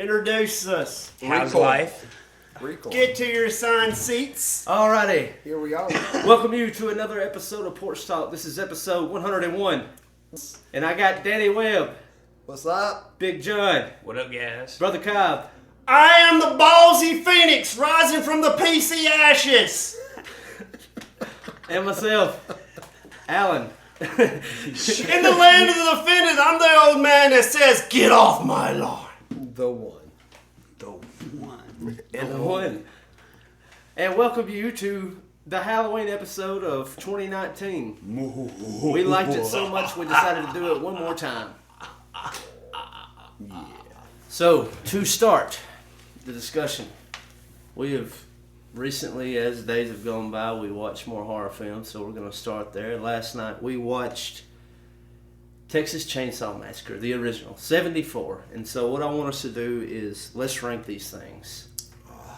Introduce us. How's life? Get to your assigned seats. Alrighty. Here we are. Welcome you to another episode of Porch Talk. This is episode 101. And I got Daddy Webb, What's up? Big John, What up, guys? Brother Cobb, I am the ballsy phoenix rising from the PC ashes. and myself, Alan. In the land of the offended, I'm the old man that says, get off my lawn. The one. And the one. And welcome you to the Halloween episode of 2019. We liked it so much we decided to do it one more time. Yeah. So, to start the discussion, we have recently, as days have gone by, we watched more horror films, so we're going to start there. Last night we watched Texas Chainsaw Massacre, the original, 74. And so what I want us to do is let's rank these things.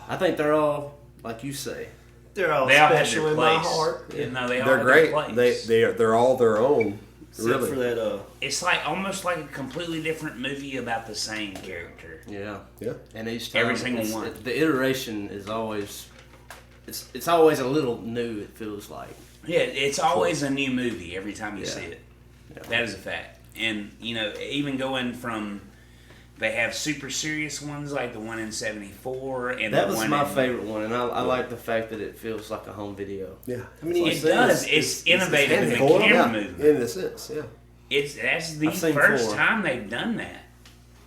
I think they're all, like you say, They're all They all have special their in my place. heart. Yeah, no, they all They're have great. their place. They're all their own. Except Really. for that, It's like almost like a completely different movie about the same character. yeah. Yeah. And each time, Every single one. the iteration is always, it's always a little new, it feels like. Yeah, it's always a new movie every time you Yeah. see it. Yeah. That is a fact. And, you know, even going from, they have super serious ones like the one in 74 and That the was one my in, favorite one, and I like the fact that it feels like a home video. Yeah. I mean, It does. It's innovative in the Horror, camera yeah. movement. In a sense, yeah. That's the I've seen first 4. time they've done that.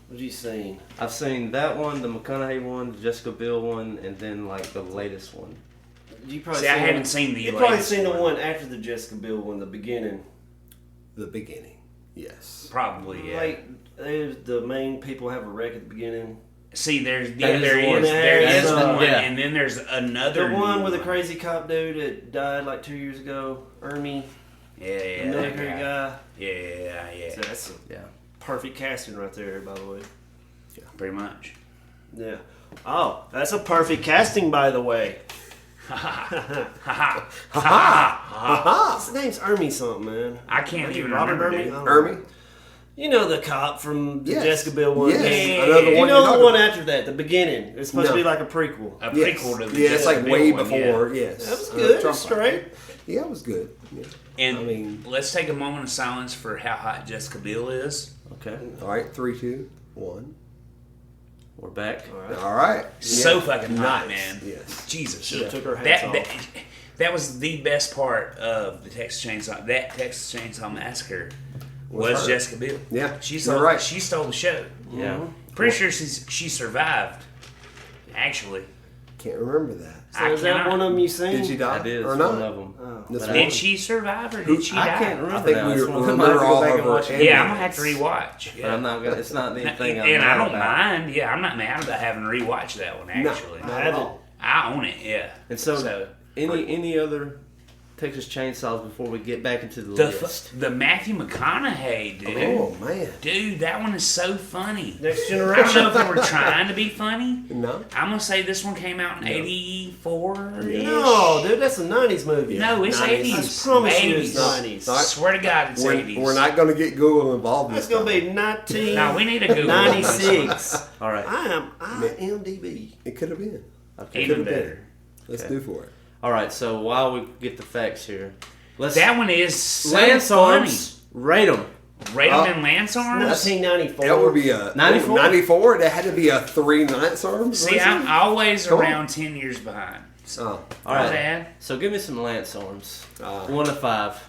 What have you seen? I've seen that one, the McConaughey one, the Jessica Biel one, and then like the latest one. You probably See, I haven't seen the You probably latest seen the one. one after the Jessica Biel one, the beginning. The beginning. Yes. Probably, yeah. Like, the main people have a wreck at the beginning. See, there is is, the one. there That is is one, the- yeah. and then there's another The one new with the crazy cop dude that died like 2 years ago, Ernie, yeah, the that military guy. guy. Yeah, So that's a Yeah. perfect casting right there, by the way. pretty much. Yeah. Oh, that's a perfect casting, by the way. His name's Ernie something, man. I can't even Robert remember. Ernie? dude. I don't know. Ermy? You know the cop from the Yes. Jessica Biel one. Yes. Yeah. I know the You one know you're the talking one about. after that, the beginning. It's supposed to be No. like a prequel. A Yes. prequel to the Yeah, it's Jessica like Biel way one, before, yes. That was good. It Trump was straight. Yeah, it was good. Yeah. And I mean- let's take a moment of silence for how hot Jessica Biel is. Okay, All right, 3, 2, 1. we're back. All right. So Yeah. fucking hot, Nice. man. Yes. Jesus. Should've took her hats that, off. that was the best part of the Texas Chainsaw Massacre was her. Jessica Biel. Yeah, She you're stole, right. she stole the show. Yeah. Pretty sure she survived. Actually, Can't remember that. So I is that cannot- one of them you seen? Did she die? That is or one not? of them. Oh. That's But one. did she survive or did she die? I can't remember. I think now. we That's were- one we I might have were to go all back and over watch it. it. Yeah, I'm gonna have to rewatch. But I'm not gonna. It's not anything. And I don't about. mind. Yeah, I'm not mad about having to rewatch that one. Actually, I haven't. I own it. Yeah. And so, any other Texas Chainsaws before we get back into the list? The Matthew McConaughey, dude. Oh, man. Dude, that one is so funny. Next I don't know generation. if they were trying to be funny. No? I'm gonna say this one came out in '84. No, dude, that's a 90s movie. No, it's 90s. 80s. I promise you 80s. it's 90s. No. Swear to God, it's 80s. We're not going to get Google involved in That's this. going to time. be 1996. No, we need to Google this All right. IMDb. It could have been. Okay. Even Could've been. better. Let's Okay. do for it. All right. So while we get the facts here, let's That one is so Lance funny. Arms. Rate them. Rate them in Lance Arms. 1994. That would be a 94? 94. That had to be a 3 Lance Arms. See, I'm always around 10 years behind. So, Oh, All right. Dad. So give me some Lance Arms. Uh, 1 to 5.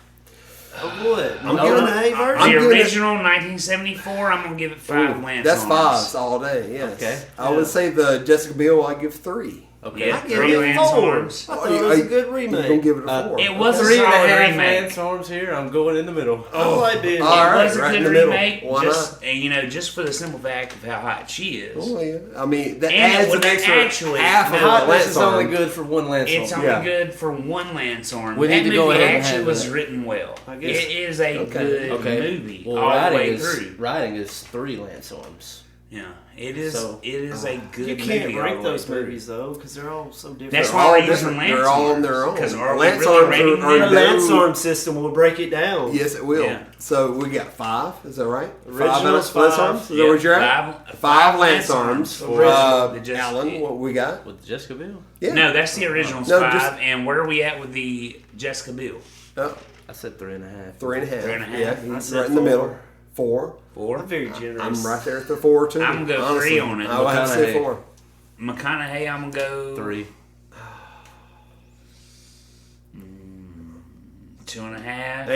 Of what? I'm You giving an A version? I'm The giving it- original 1974, I'm gonna give it 5 Lance that's Arms. fives all day. Yes. Okay. I would say the Jessica Biel. I give 3. Okay. Yeah, I give 3 it Lance 4. Arms. I thought it was a good You're gonna remake. give it a 4. It was a 3.5 solid remake. Lance Arms here. I'm going in the middle. I like being All It right, was a right in good the middle. remake, Why just and, just for the simple fact of how hot she is. Oh yeah. I mean that And it adds would an extra actually- half no, of a Hotness Lance is only Arm. good for 1 Lance It's Arm. only Yeah. good for 1 Lance Arm. We That need to go movie ahead and actually have was that. written well. I It guess- is a Okay. good Okay. movie Well, all the way writing through. is 3 Lance Arms. Yeah, it is. So, it is a good. You can't movie rank all the way those through. movies though, because they're all so different. That's They're why all we're using different. Lance They're all on arms, their own. 'cause are we Lance really arms rating are the them? Lance arm system will break it down. Yes, it will. Yeah. So we got 5. Is that right? Original's 5 Lance 5. arms. Is that where you're at? 5 Lance arms. for the just- Alan, what we got? With Jessica Biel. Yeah. No, that's the original No, 5. just- And where are we at with the Jessica Biel? Oh, I said 3.5. 3.5. 3.5. Yeah, I he's said right in the 4. middle. 4. 4. I'm very generous. I'm right there at the 4 too. I'm gonna go honestly. 3 on it. I would have to say McConaughey. 4. McConaughey, I'm gonna go 3. 2.5.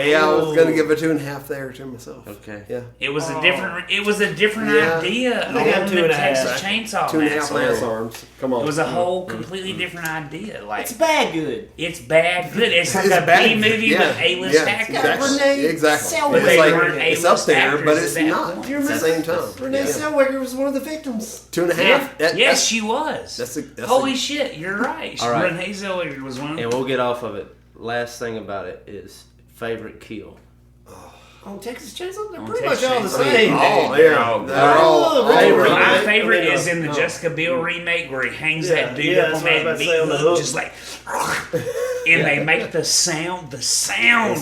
Yeah, I was gonna give a 2.5 there to myself. Okay. Yeah. It was a different. It was a different Yeah. idea. I think I'm on 2.5. the Texas Chainsaw 2.5 Massacre. Lance arms. Come on. It was a whole completely different idea. Like It's bad good. it's bad good. It's like It's a bad. B movie Yeah. with A-list Yeah, actors. exactly. Renee Exactly. Zellweger. But It's they like weren't it's up A-list there, but actors it's at that not point. You at the remember same time. Renee Zellweger was one of the victims. 2.5. Yeah. Yes, she was. that's Holy shit, you're right. All right. Renee Zellweger was one. And we'll get off of it. Last thing about it is favorite kill. On Texas Chainsaw, they're On pretty Texas much all the Chainsaw. same. Oh, They're yeah. all They're good. all favorite. My I favorite mean, is in the no. Jessica Biel remake where he hangs Yeah, that dude yeah, up that's on what I was that about to meat say, on the hook, hook. just like, and they make the sound, The sound.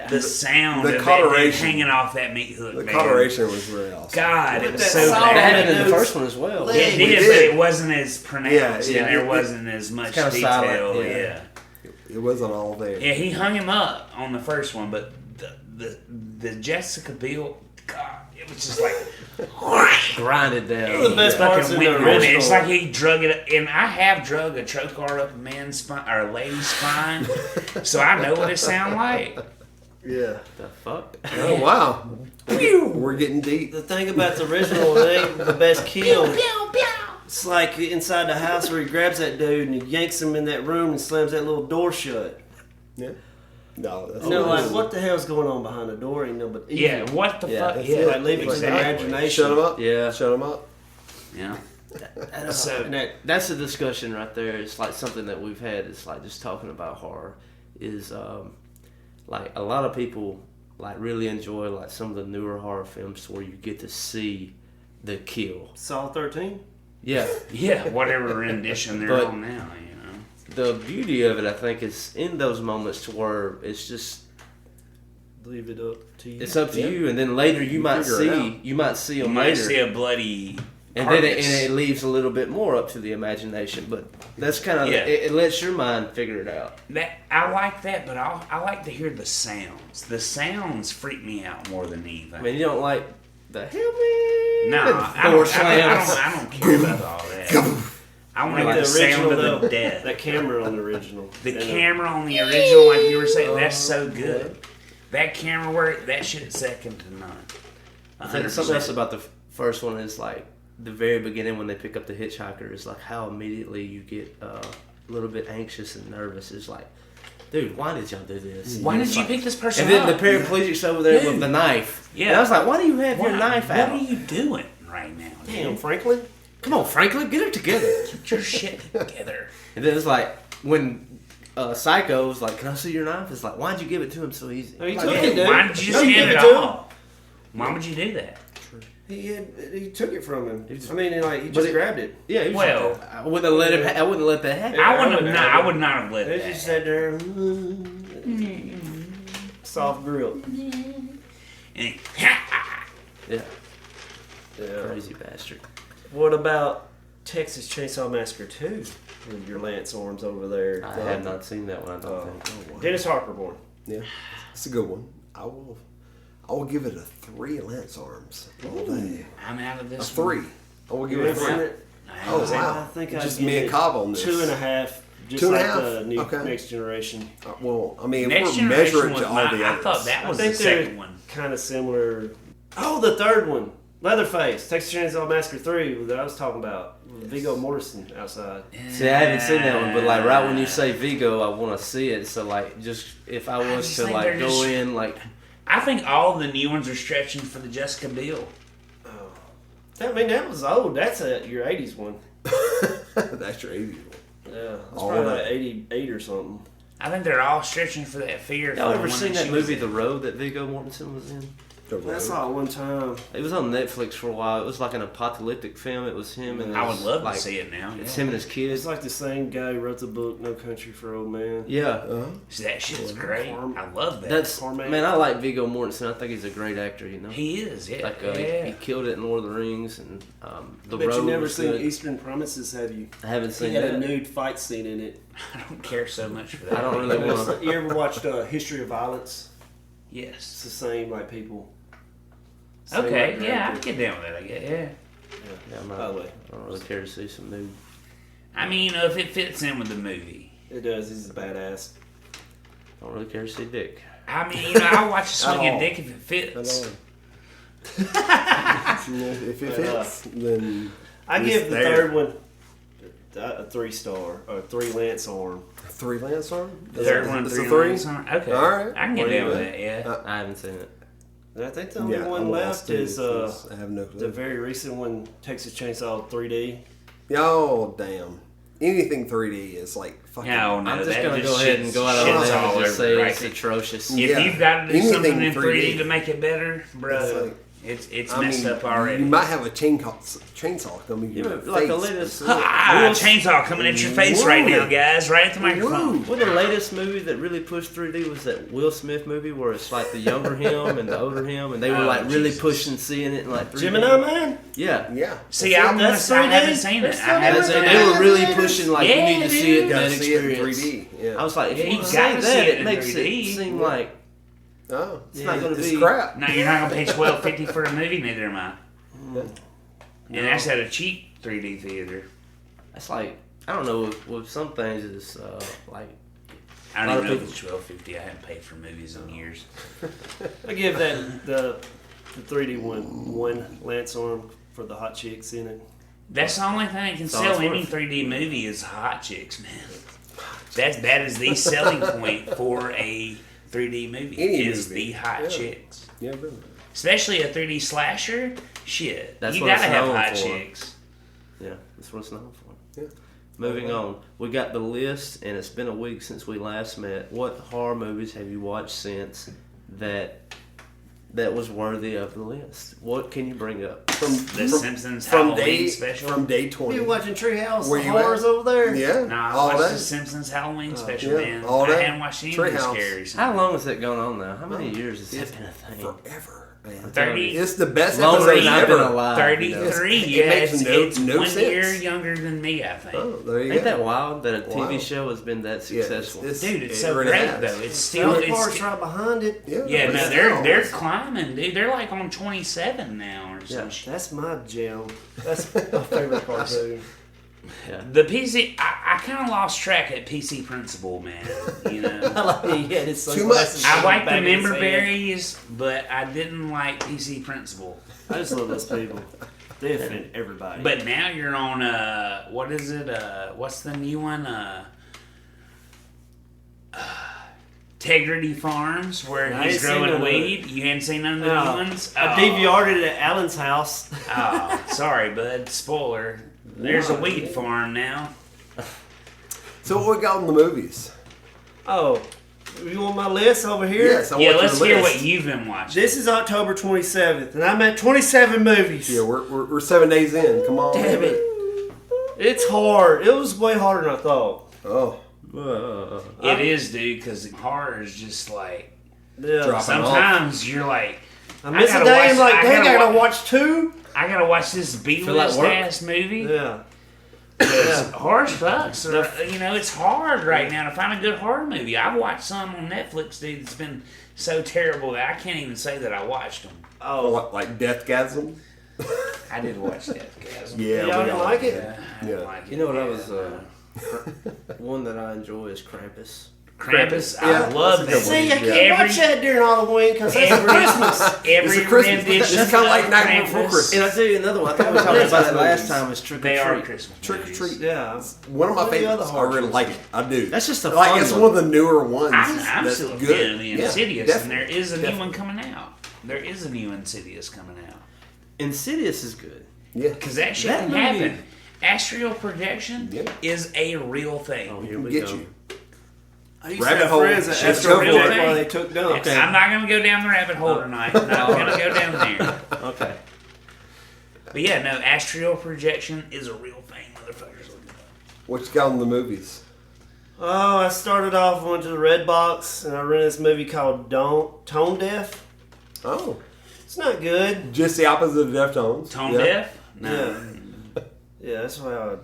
the sound The of that dude coloration. hanging off that meat hook. The man. coloration was really awesome. God, it was that so salt That bad. happened in the Those first one as well. legs. It We did, did. but it wasn't as pronounced, Yeah, and there it- wasn't as much kinda detail. silent, Yeah. yeah. It wasn't all there. Yeah, he hung him up on the first one, but the Jessica Biel, God, it was just like Grinded down. The best parts fucking in the went on it. original. It's like he drug it, and I have drug a trocar up a man's spine or a lady's spine, so I know what it sounds like. Yeah. The fuck? Oh wow. We're getting deep. The thing about the original, it ain't the best kill. It's like inside the house where he grabs that dude and he yanks him in that room and slams that little door shut. Yeah. No, that's You know, like, what the hell's going on behind the door? Ain't no but evil. Yeah, what the Yeah, fuck? that's Yeah, it. Like, leave it to the exactly. imagination. Shut him up. Yeah. Shut him up. Yeah. So, and that, That's a discussion right there. It's like something that we've had. It's like just talking about horror is like a lot of people like really enjoy like some of the newer horror films where you get to see the kill. Saw 13? Yeah. Yeah, whatever rendition they're But- on now, you know. The beauty of it, I think, is in those moments to where it's just Leave it up to you. it's up to Yeah. you, and then later you might figure it see out. you might see You them might later, see a bloody and then carcass. it leaves a little bit more up to the imagination. But that's kind of Yeah. it lets your mind figure it out. That I like that, but I like to hear the sounds. The sounds freak me out more than anything. I mean, you don't like the help me. No, I door don't, slams. I don't care about all that. I want to Like hear the the sound original, of though. the death. That camera on the original. The And, camera on the original, like you were saying, that's so good. That camera work, that shit's second to none. Something else about the first one is like the very beginning when they pick up the hitchhiker is like how immediately you get a little bit anxious and nervous. It's like, dude, why did y'all do this? Why And did it's you like- pick this person And then up? the paraplegic's over there Dude. with the knife. Yeah. And I was like, why do you have your What- knife What out? are you doing right now? Damn, Dude? Franklin. Come on, Franklin, get it together. Get your shit together. And then it's like when Psycho's like, can I see your knife? It's like, why'd you give it to him so easy? Oh, he Like, took man, it, dude. Why did you No, just you hand give it it to him. off? Why would you do that? He took it from him. I mean, like, he But just it- grabbed it. Yeah, he was Well- like, I wouldn't have let him. I wouldn't let that happen. I wouldn't have. wouldn't No, have I would not have let He that. just sat there, soft grill. And he- Yeah, Yeah. crazy bastard. What about Texas Chainsaw Massacre 2? With your Lance arms over there. I have not seen that one. I don't think. Dennis Hopper born. Yeah. It's a good one. I will give it a 3 Lance arms all day. I'm out of A this. 3. I will give You it a ain't 3. seen it? Oh I wow! I think Just I'd me give and it Cobb on this. 2.5. Just 2.5? like the new Okay. Next Generation. Well, I mean, Next if we're measuring Generation it was to all mine. the I others, thought that was I the think they're second one. kind of similar. Oh, the third one. Leatherface. Texas Chainsaw Massacre 3 that I was talking about. Viggo Mortensen outside. See, I haven't seen that one, but like right when you say Vigo, I want to see it. So like, just if I was just to think like they're go just- in, like I think all the new ones are stretching for the Jessica Biel. I mean, that was old. That's your 80s one. that's your 80s one. Yeah. That's All probably that. like 88 or something. I think they're all stretching for that fear. y'all for the ever one seen that she was movie in. The Road that Viggo Mortensen was in? I saw it one time. It was on Netflix for a while. It was like an apocalyptic film. It was him and I would love like, to see it now. It's Yeah. him and his kids. It's like the same guy who wrote the book No Country for Old Men. Yeah. So that shit's great. I love that. That's Cormac. man. I like Viggo Mortensen. I think he's a great actor. You know. He is, yeah. Like yeah. he killed it in Lord of the Rings and the But Road. you never was seen good. Eastern Promises, have you? I haven't He seen had that. a nude fight scene in it. I don't care so much for that. I don't really want to. You ever watched History of Violence? It's Yes. the same, like, people. Same, Okay, like, yeah, I director. get down with that, I guess, yeah. Yeah, I'm By not, the way, I don't really care to see some nude. I mean, you know, if it fits in with the movie. it does. He's a badass. I don't really care to see dick. I mean, you know, I'll watch a swinging all. dick if it At fits. all. If it fits, then I it's give the there. third one a 3-star or 3 lance arm. 3 lance arm. Third one, It's three a 3. lines on. Okay, All right. I can get What do down you with think? that. Yeah. I haven't seen it. And I think the only Yeah, one I'm left lost too, is because I have no clue. the very recent one, Texas Chainsaw 3D. Oh damn! Anything 3D is like fucking. No, I'm no, just that gonna just go ahead and go out on a shit's limb all and just over say right it's there. atrocious. If Yeah. you've got to do Anything something in 3D 3D to make it better, bro, It's like- it's I messed mean, up already. You might have a chainsaw coming Yeah, your but like the face. latest- Ah, chainsaw coming at your face right now, guys, right at the microphone. Well, the latest movie that really pushed 3D was that Will Smith movie where it's like the younger him and the older him, and they were Oh, like really Jesus. pushing seeing it in like 3D. Gemini Man? Yeah. Yeah. See, I That's haven't 3D? seen it. That's I haven't They, seen they it. were really pushing like you Yeah, need to see it dude. in Gotta that see it in experience. 3D. Yeah. I was like, if Yeah, you you say gotta that, see it it in makes 3D. it seem like Oh, it's not going to it's be. crap. No, you're not gonna pay $12.50 for a movie, neither am I. And that's at a cheap 3D theater. It's like I don't know with some things it's like I A don't lot even of know if it's $12.50. I haven't paid for movies in years. I give that the 3D one lance arm for the hot chicks in it. That's the only thing that can That's all sell it's any worth. 3D movie is hot chicks, man. That is the selling point for a 3D movie. Any is movie. the hot Yeah. chicks. Yeah, really. Especially a 3D slasher. Shit, That's you what gotta it's have known hot for. chicks. yeah, that's what it's known for. Yeah. Moving on, we got the list, and it's been a week since we last met. What horror movies have you watched since that was worthy of the list? What can you bring up? The Simpsons from Halloween day special. from day 20. You watching Treehouse? Where The you horrors at? over there? Yeah, Nah, I all watched that. the Simpsons Halloween special, yeah, man. all I that. haven't watched any of the Treehouse. scary How long has that gone on now? How many years has It's that been a thing? forever, man. 30. It's the best Longer episode than I've been ever. alive. 33. It Yeah, makes it's, no- it's no 1 year sense. younger than me, I think. Oh, there you Ain't go. that wild that a TV Wow. show has been that successful? Dude, it's it so really great has. though. It's still, South it's Park's right behind it. Yeah, yeah. but No, still, they're climbing, dude. They're like on 27 now or some Yeah. shit. That's my jam. That's my favorite cartoon. Yeah. The PC, I kind of lost track at PC Principle, man. You know, I like he had his Too much. sunglasses I on like the back of his member head. berries, but I didn't like PC Principle. I just love those people. They offend everybody. But now you're on what is it? What's the new one? Integrity Farms, where I ain't he's seen growing none of weed. You ain't seen none of the No. new ones? I Oh. DVR'd it at Alan's house. Oh, sorry, bud. Spoiler. There's a weed farm now. So what we got on the movies? Oh, you want my list over here? Yes, I Yeah, want let's your hear list. what you've been watching. This is October 27th, and I'm at 27 movies. Yeah, we're 7 days in. Come on. Damn it. It's hard. It was way harder than I thought. Oh, It is, dude, because horror is just like Yeah. Dropping sometimes you're like, I miss a gotta day. watch- I'm like, I dang, gotta I gotta wa- watch 2. I gotta watch this Feel like B-list work? ass movie. Yeah. Because horror sucks. You know, it's hard right now to find a good horror movie. I've watched some on Netflix, dude. It's been so terrible that I can't even say that I watched them. Oh, what, like Deathgasm? I did watch Deathgasm. Yeah, y'all we didn't all like it? Yeah, I Yeah. don't like it. You know what I Yeah. was one that I enjoy is Krampus. Krampus, Yeah, I love that's a that. good one. see, I can't Every- watch that during Halloween because that's Every Christmas. Every It's a Christmas- rendition it's kinda like of Nightmare Before Krampus, Christmas. And I'll tell you another one. I think we talked about it last time. Is Trick or They are Treat. Christmas Trick or movies. Treat. Yeah. One of my What are the other favorites. I horror really movies? like it. I do. That's just a like fun it's one. one of the newer ones. I'm that's still a good. fan of the Yeah, Insidious, and there definitely. is a new Definitely. one coming out. There is a new Insidious coming out. Insidious is good. Yeah. Because that shit That can movie- happen. Astral projection Yeah. is a real thing. Oh, here we Get go. you. I used to Rabbit have hole. friends that Let's asked go for for Jack it. while they took dumps. I'm not going to go down the rabbit hole tonight. Not going to go down there. Okay. But yeah, no, astral projection is a real thing, motherfuckers. What you got on the movies? Oh, I started off, went to the Red Box, and I rented this movie called Tone Deaf. Oh, It's not good. just the opposite of Deftones. Tone Yeah. deaf? No. Yeah, that's why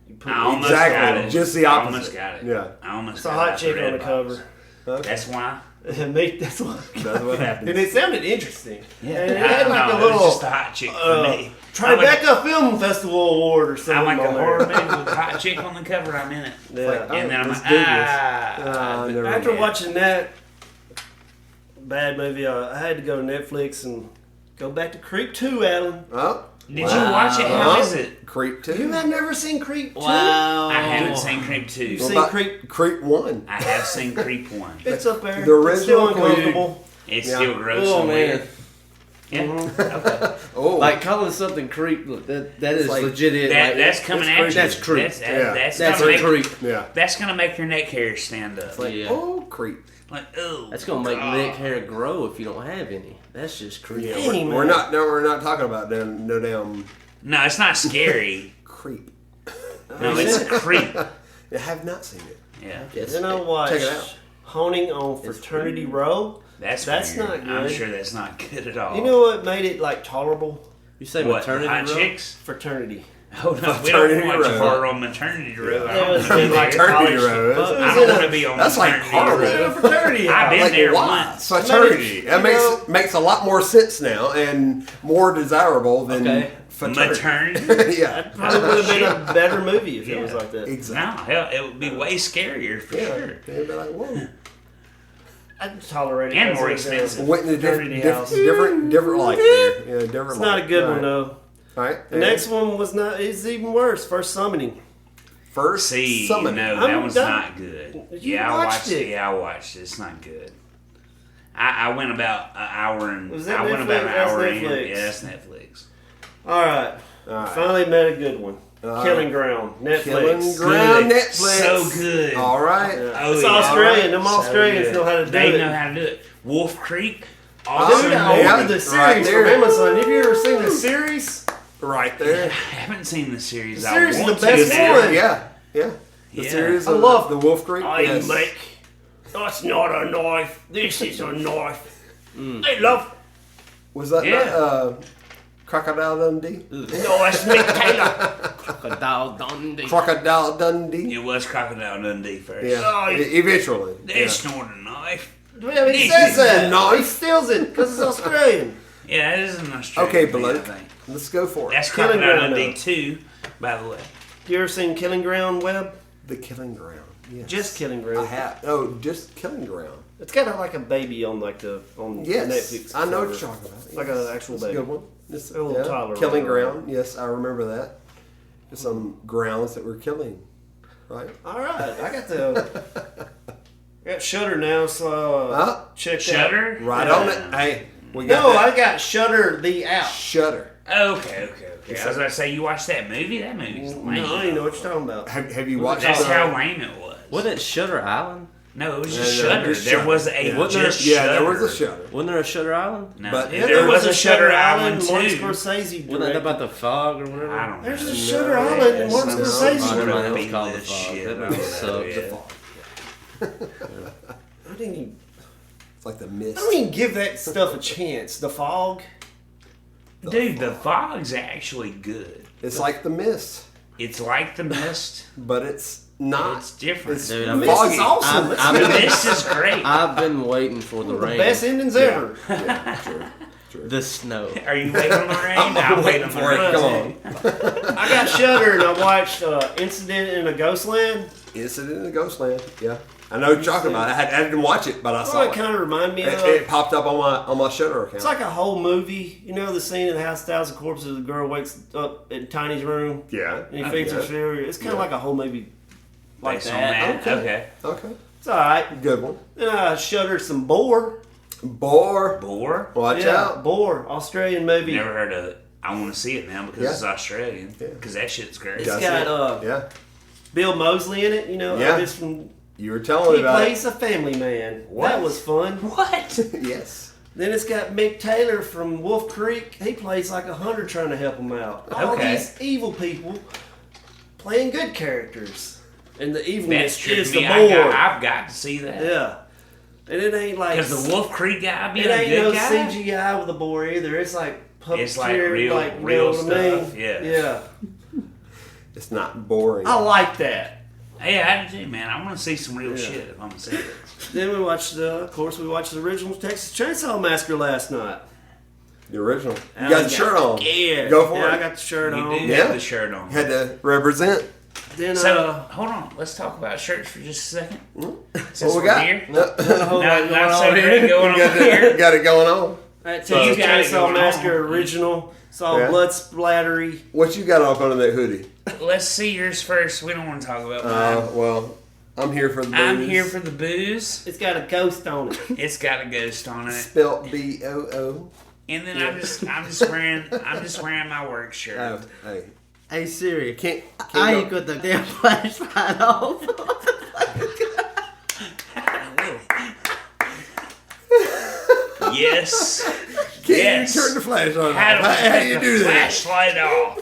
you put I almost Exactly. got it. Just the I opposite. almost got it. Yeah. I almost It's a got hot it chick for on the Red cover. Box. Okay. That's why. That's what. That's what happens. And it sounded interesting. Yeah, And it had like no, a it was little just a hot chick for me. Tribeca Film Festival award or something. I'm like a on there. horror movie with a hot chick on the cover. I'm in it. Yeah. And then I'm let's like, do this. but After yeah. watching that bad movie, I had to go to Netflix and go back to Creep 2, Alan. Oh, Did you watch it? How is it? Creep 2. You have never seen Creep 2? Wow. I haven't seen Creep 2. You've What seen about Creep? Creep 1. I have seen Creep 1. It's up there. The It's still original uncomfortable. It's Yeah. still gross Oh and man. weird. Yeah. Okay. Oh, Like calling something creep. Look, that is like- legit. It. That, Like, that's coming it's at creep. you. That's creep. That's That's gonna a make, creep. yeah. That's gonna make your neck hair stand up. Like, Yeah. oh, creep. Like, oh. That's gonna make neck hair grow if you don't have any. That's just creepy. Yeah, Hey, we're man. not. No, we're not talking about no damn No, it's not scary. creep. No, it's a creep. I have not seen it. Yeah. Yes. Then I watched Check it out. Honing on Fraternity Row. That's That's not weird. good. I'm sure that's not good at all. You know what made it like tolerable? You say what? maternity Hot row? chicks? Fraternity. Oh no, we Maternity don't watch Row. horror on maternity row. I That don't was wanna be in like there. Maternity college. row. Fuck, I it was don't in want a- to be on That's like maternity horrible. in a row. fraternity I've house. been Like, there why? once. Fraternity. That You makes a lot more sense now and more desirable than Okay. fraternity. Maternity? yeah. Probably would have been a better movie if it was Yeah. like that. No, Exactly. hell, it would be way scarier for Yeah. sure. They'd be like, whoa. I'd tolerate it. And because more it was in a expensive. Went in a fraternity house. different light there. Yeah, different It's light. not a good All one right. though. All right. The next one was not. It's even worse. First Summoning. First See, summon. no, that I'm one's done. not good. You I watched watched it. Yeah, I watched it. It's not good. I went about an hour and Was that I went about an Netflix? That's hour in. Netflix. Yeah, that's Netflix. All right. All right. Finally met a good one. All Killing Ground. Netflix. Killing Ground. Good. Netflix. So good. All right. Yeah. Oh, It's yeah. Australian. Them So Australians good. know how to do They it. know how to do it. Wolf Creek. Dude, Awesome. I Yeah, ordered the series right there. from Amazon. Have you ever seen the series? Right I there. haven't seen the series. The series I is want the best to now. one. Yeah. Yeah. The Yeah. series I of love the Wolf Creek. Yes. That's not a knife. This is a knife. I love. Was that Yeah. not Crocodile Dundee? No, that's Mick Taylor. Crocodile Dundee. Crocodile Dundee. It was Crocodile Dundee first. Yeah. Oh, Eventually. That's not a knife. Well, he This says is that. a knife. He steals it because it's Australian. Yeah, that is an Australian Okay, thing, I Bloke. think. Let's go for it. That's Killing Crocodile Ground, Dundee though. 2, by the way. You ever seen Killing Ground, Webb? The Killing Ground. Yes. Just Killing I Ground. have. Oh, just Killing Ground. It's got like a baby on on Yes. Netflix. I know what cover. you're talking about. It's like Yes. an actual That's baby. a good one. It's, A little toddler Killing running Ground. Yes, I remember that. Some grounds that we're killing. Right? All right, I got Shudder now, so Huh? check that. Shutter? Right Yeah. on it. Hey, we got No, that. I got Shudder the app. Shudder. Okay. I was about to say, you watched that movie? That movie's lame. No, I don't know what you're talking about. Have you watched That's the- how lame it was. Wasn't it Shutter Island? No, it was No, just no, Shutter. just There Shudder. was a Yeah. just Yeah, Shudder. there was a Shudder. Wasn't there a Shutter Island? No, No, Yeah, there was a Shutter Island Martin too. Scorsese Wasn't that directed. about the fog or whatever? I don't know. There's a Shutter Island and Martin No, Scorsese Oh, never mind, directed. it was called The This Fog. shit, That I movie don't know, sucks. yeah. I didn't even, It's like the mist. I don't even give that stuff a chance. The Fog. Dude, the fog's actually good. It's like the mist, It's like The Mist. but it's not. It's different. Dude, The I mean, Mist foggy. is awesome. I'm- It's I'm- The Mist is great. I've been waiting for the the rain. best endings ever. Yeah, true. The snow. Are you waiting on the rain? I'm waiting on the for it. rain. Come on. I got Shudder and I watched Incident in a Ghostland. Incident in the Ghostland. Yeah, I know what you're talking about. I didn't watch it, but I That's saw what it it. kind of reminded me of. It popped up on my Shudder account. It's like a whole movie. You know the scene in the House of Thousand Corpses, the girl wakes up in Tiny's room yeah, and he feeds her yeah. cereal. It's kind of like a whole movie like Based on that. that. Okay. Okay, It's alright. good one. Then I shuddered some Boar. Boar, Boar? watch Yeah, out. Boar. Australian movie. Never heard of it. I want to see it now because Yeah. it's Australian. Yeah. Because that shit's great. It's That's got it. Yeah, Bill Moseley in it, you know, Yeah. artist from You were telling me He about plays a family man. What? That was fun. What? it. Yes. Then it's got Mick Taylor from Wolf Creek. He plays like a hunter trying to help him out. All Okay. these evil people playing good characters. And the evilness That's true is to the me. board. I've got to see that. Yeah. And it ain't like... Because the Wolf Creek guy being It a ain't good no guy. CGI with the boar either. It's like puppeteer. It's like real- you real know what I mean? stuff, yeah. Yeah. It's not boring. I like that. Hey, I do, man. I want to see some real shit if I'm seeing it. Then we watched the original Texas Chainsaw Massacre last night. The original. You I got the shirt on. Yeah. Go for Yeah, it. I got the shirt You on. do Yeah. have the shirt on. Had to represent. Then, So, hold on. Let's talk about shirts for just a second. Since What we we're got? here. not a whole lot going Not so on here. great going on here. Got it going on. That So you Texas got it Chainsaw going Massacre on. original. It's all Yeah. blood splattery. What you got up under that hoodie? Let's see yours first. We don't want to talk about mine. Well, I'm here for the booze. I'm here for the booze. It's got a ghost on it. It's got a ghost on it. Spelt B-O-O. And then I'm just wearing my work shirt. Oh, hey. Hey Siri, Can't I go- ain't got the damn flashlight off. Yes. Can't Yes. even turn the flashlight off. How do How do you do that? Flashlight off.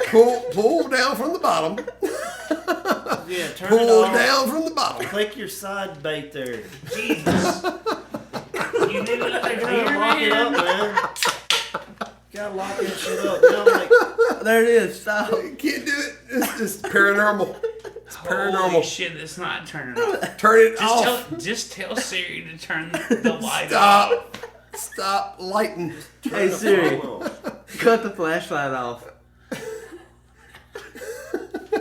Pull down from the bottom. Yeah, turn Pull it off. down from the bottom. Click your side bait there. Jesus. You knew it like Gotta here, lock it up, man. man. Gotta lock that shit up. Now, like, There it is. Stop. You can't do it. It's just paranormal. It's Holy paranormal. shit, it's not turning off. Turn it off. Just tell Siri to turn the light Stop. off. Stop lighting. Hey Siri, cut the flashlight off.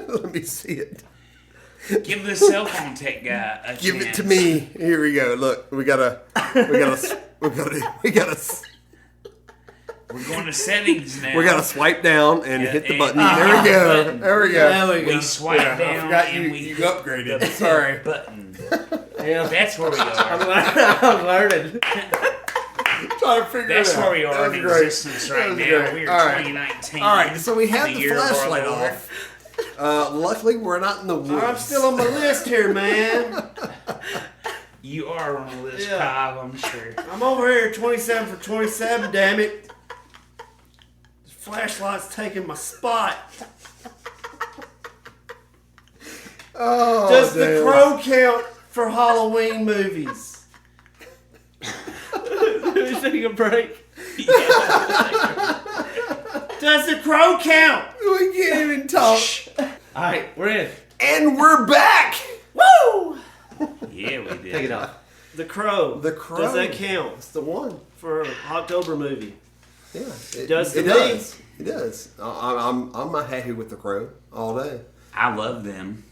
Let me see it. Give the cell phone tech guy a Give it chance. to me. Here we go. Look, we gotta. We're going to settings now. We gotta swipe down and Yeah, hit the and- button. Ah, There we go. button. There we There go. we go. We swipe I down forgot and you we upgraded. the Sorry. button. Yeah. That's where we are. I'm learning. Trying to figure That's it out. where we are That in was great. existence That right was now. great. We are All right. 2019. All right, so we have the year of our flashlight Lord. off. Luckily, we're not in the woods. I'm still on my list here, man. You are on the list, Yeah. Cobb, I'm sure. I'm over here 27 for 27, damn it. This flashlight's taking my spot. Oh, Does the damn. Crow count for Halloween movies? Who's taking a break? Does the Crow count? We can't even talk. All right, we're in. And we're back. Woo! Yeah, we did. Take it off. The Crow. The Crow. Does that count It's the one. for an October movie? Yeah, it does to It me. does. It does. I'm happy with the Crow all day. I love them.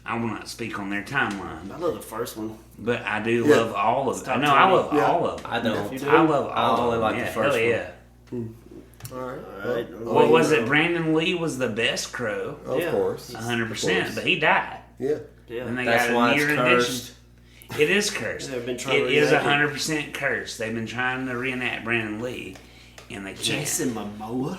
I will not speak on their timeline, I love the first one. but I do Yeah. love all of them. Stop No, I telling love me. all of them. I don't. You do? I love I all only of them. like the Yeah, first hell one. yeah. All right. All right. What was it? Brandon Lee was the best Crow, Of Yeah. course. 100%, but he died. Yeah. Yeah. And they That's got why a near it's edition. cursed. It is cursed. They've been trying It to is reenact it. 100% cursed. They've been trying to reenact Brandon Lee, and they can't. Jason Momoa.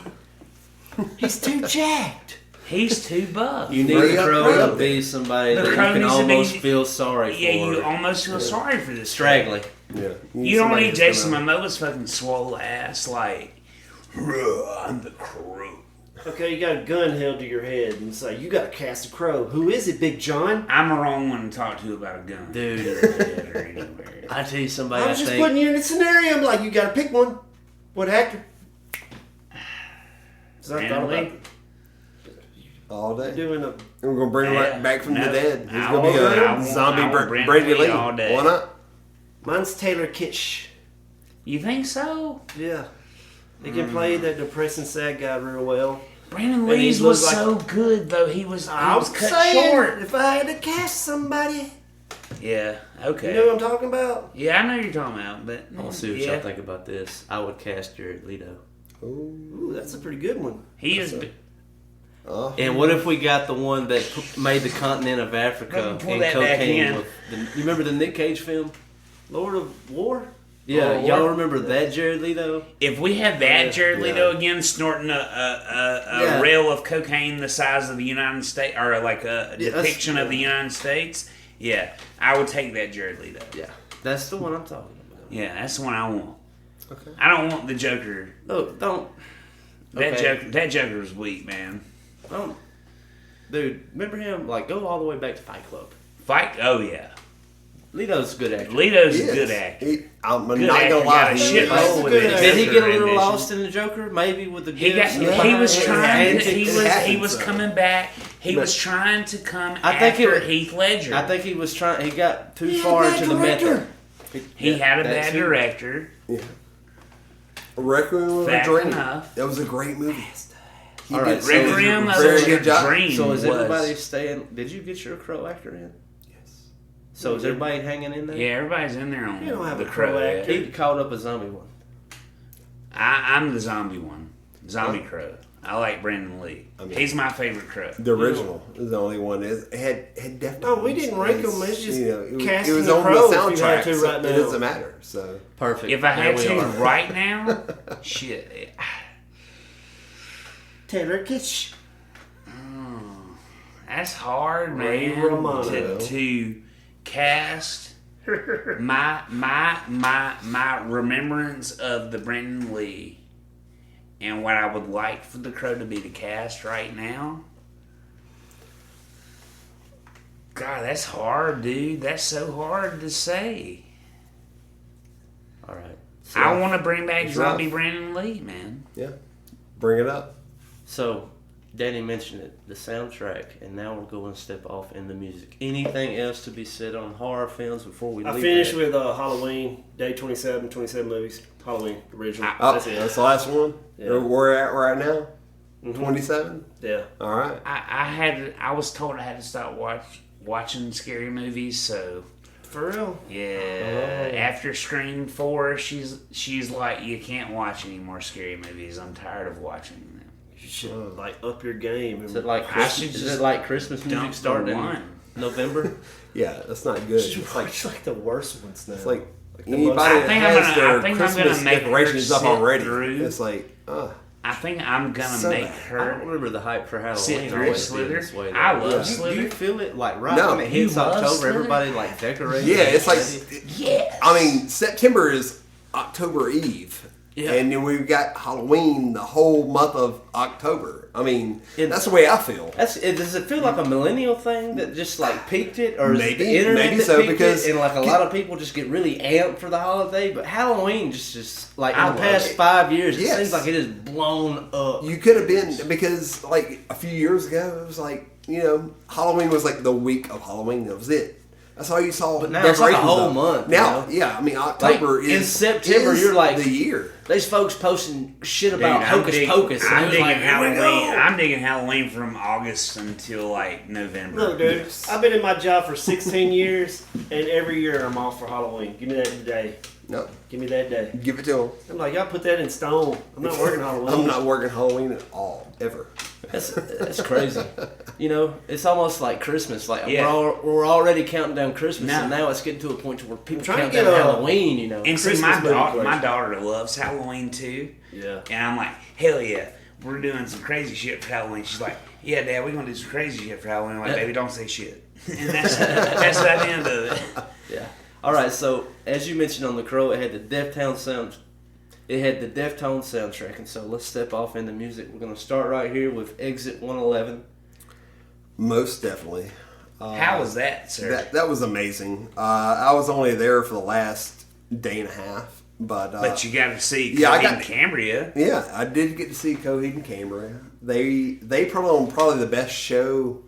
He's too jacked. He's too buff. You need Bring the up Crow Crow. to be somebody The that you Crow can needs to be- almost feel sorry for. Yeah, you almost feel sorry for this. Straggly. Yeah. You don't somebody need who's Jason gonna- Momoa's fucking swole ass like, "Ruh, I'm the Crow." Okay, you got a gun held to your head and say, you got to cast a Crow. Who is it, Big John? I'm the wrong one to talk to about a gun. Dude. Or anywhere. I tell you somebody I I was just think. putting you in a scenario. I'm like, you got to pick one. What actor? So I thought Brandon about Lee? All day. doing a... We're gonna bring him Yeah. right back from No. the dead. He's I gonna be will- a I will- zombie I will Brandon Brady Lee Lee. all day. Why not? Mine's Taylor Kitsch. You think so? Yeah. He can play that depressing sad guy real well. Brandon And he Lee's was looks so good though. He was I'm cut saying, short. if I had to cast somebody, Yeah. Okay. you know what I'm talking about? Yeah, I know you're talking about, but I'll see what yeah, y'all think about this. I would cast Jared Leto. Ooh, that's a pretty good one. he is. And what if we got the one that made the continent of Africa Pull in that back cocaine? in. With you remember the Nick Cage film? Lord of War? Yeah, Oh, y'all what? remember that Jared Leto? If we had that Jared Yeah. Leto again snorting a Yeah. rail of cocaine the size of the United States, or like a Yeah, depiction of the United States, Yeah, I would take that Jared Leto. Yeah, that's the one I'm talking about. Yeah, that's the one I want. Okay. I don't want the Joker. Look, don't. That Okay. That Joker's weak, man. Don't. Dude, remember him? Like, go all the way back to Fight Club. Fight? Oh yeah, Leto's a good actor. Leto's He a good is. actor. I'm Good not actor, gonna got lie. a he shit is. load with it. Did he get a little rendition. lost in the Joker? Maybe with the He got. gifts and the He was fire trying. and He antics. was. He happens, was though. coming back. He But- was trying to come I think after it- Heath Ledger. I think he was trying. He got too far into the method. he had a that's bad who- director. Yeah. Requiem of a Fact Dream. enough. That was a great movie. He All right, did so- Requiem of very a good job. Dream. So is was- everybody staying? Did you get your Crow actor in? Yes. So is everybody hanging in there? Yeah, everybody's in there on You don't have the a Crow Crow. actor. He called up a zombie one. I'm the zombie one. Zombie Crow. I like Brandon Lee. I mean- He's my favorite Crow. The original is the only one. It had Deftones. No, we didn't rank them. It's just it casting was the on Crow the if you had soundtrack. to So right it now. doesn't matter. So Perfect. If I had There to we are. right now, shit. Taylor Kitsch. That's hard, Ray man. Romano. To cast my remembrance of the Brandon Lee and what I would like for the Crow to be the cast right now. God, that's hard, dude. That's so hard to say. All right. I want to bring back It's Zombie rough. Brandon Lee, man. yeah, bring it up. So, Danny mentioned it, the soundtrack, and now we're going to step off in the music. Anything else to be said on horror films before we leave? I finished that? with Halloween, day 27 movies. Halloween, original. Oh, That's it. that's the last one. Yeah. Where we're at right now. Mhm. 27. Yeah. All right. I was told I had to stop watching scary movies, so For real. yeah. After Scream 4, she's like, you can't watch any more scary movies. I'm tired of watching them. You should like up your game. Is it like I Christmas, should is just it like Christmas music dump starting the in one. November? Yeah, that's not good. It's like the worst ones now. It's like the anybody most- I that think I'm has gonna- their I think I'm Christmas gonna make her decorations up sit already. through. It's like, I think I'm gonna So make bad. I don't her remember the hype for Halloween. sit through always Slither. being this way, though. I love Do you Slither. feel it like right No. when it hits You love October? Slither? Everybody like decorates. yeah, it's like, Yes. I mean, September is October Eve. Yeah. And then we've got Halloween the whole month of October. I mean, It- that's the way I feel. Does it feel like a millennial thing that just like peaked it, or is it Maybe- the internet maybe that so, peaked because- it, and like a lot of people just get really amped for the holiday? But Halloween just like in I the love past it. 5 years, it Yes. seems like it is blown up. You could have been, because like a few years ago, it was like, Halloween was like the week of Halloween. That was it. That's all you saw. But now it's like a decorations whole of. month, Now, you know? yeah, I mean, October Like, is in September, is you're like- the year. There's folks posting shit Dude, about Hocus Pocus. and I'm it was digging like, here we Halloween. go. I'm digging Halloween from August until like November. Look, dude, Yes. I've been in my job for 16 years, and every year I'm off for Halloween. Give me that day. No, Give me that day. give it to them. I'm like, y'all put that in stone. I'm not working Halloween. I'm not working Halloween at all, ever. That's crazy. It's almost like Christmas. Like Yeah. we're already counting down Christmas, No. and now it's getting to a point to where people trying to count get down a- Halloween. And see, Christmas my movie daughter loves Halloween too. Yeah. And I'm like, hell yeah, we're doing some crazy shit for Halloween. She's like, yeah, Dad, we're gonna do some crazy shit for Halloween. I'm like, baby, don't say shit. And that's about the end of it. Yeah. All right. So as you mentioned on the Crow, it had the Deftones sound. It had the Deftones soundtrack, and so let's step off into music. We're gonna start right here with Exit 111. Most definitely. How was that, sir? That was amazing. I was only there for the last day and a half, but you got to see yeah, I Coheed got- and Cambria. yeah, I did get to see Coheed and Cambria. They put on probably the best show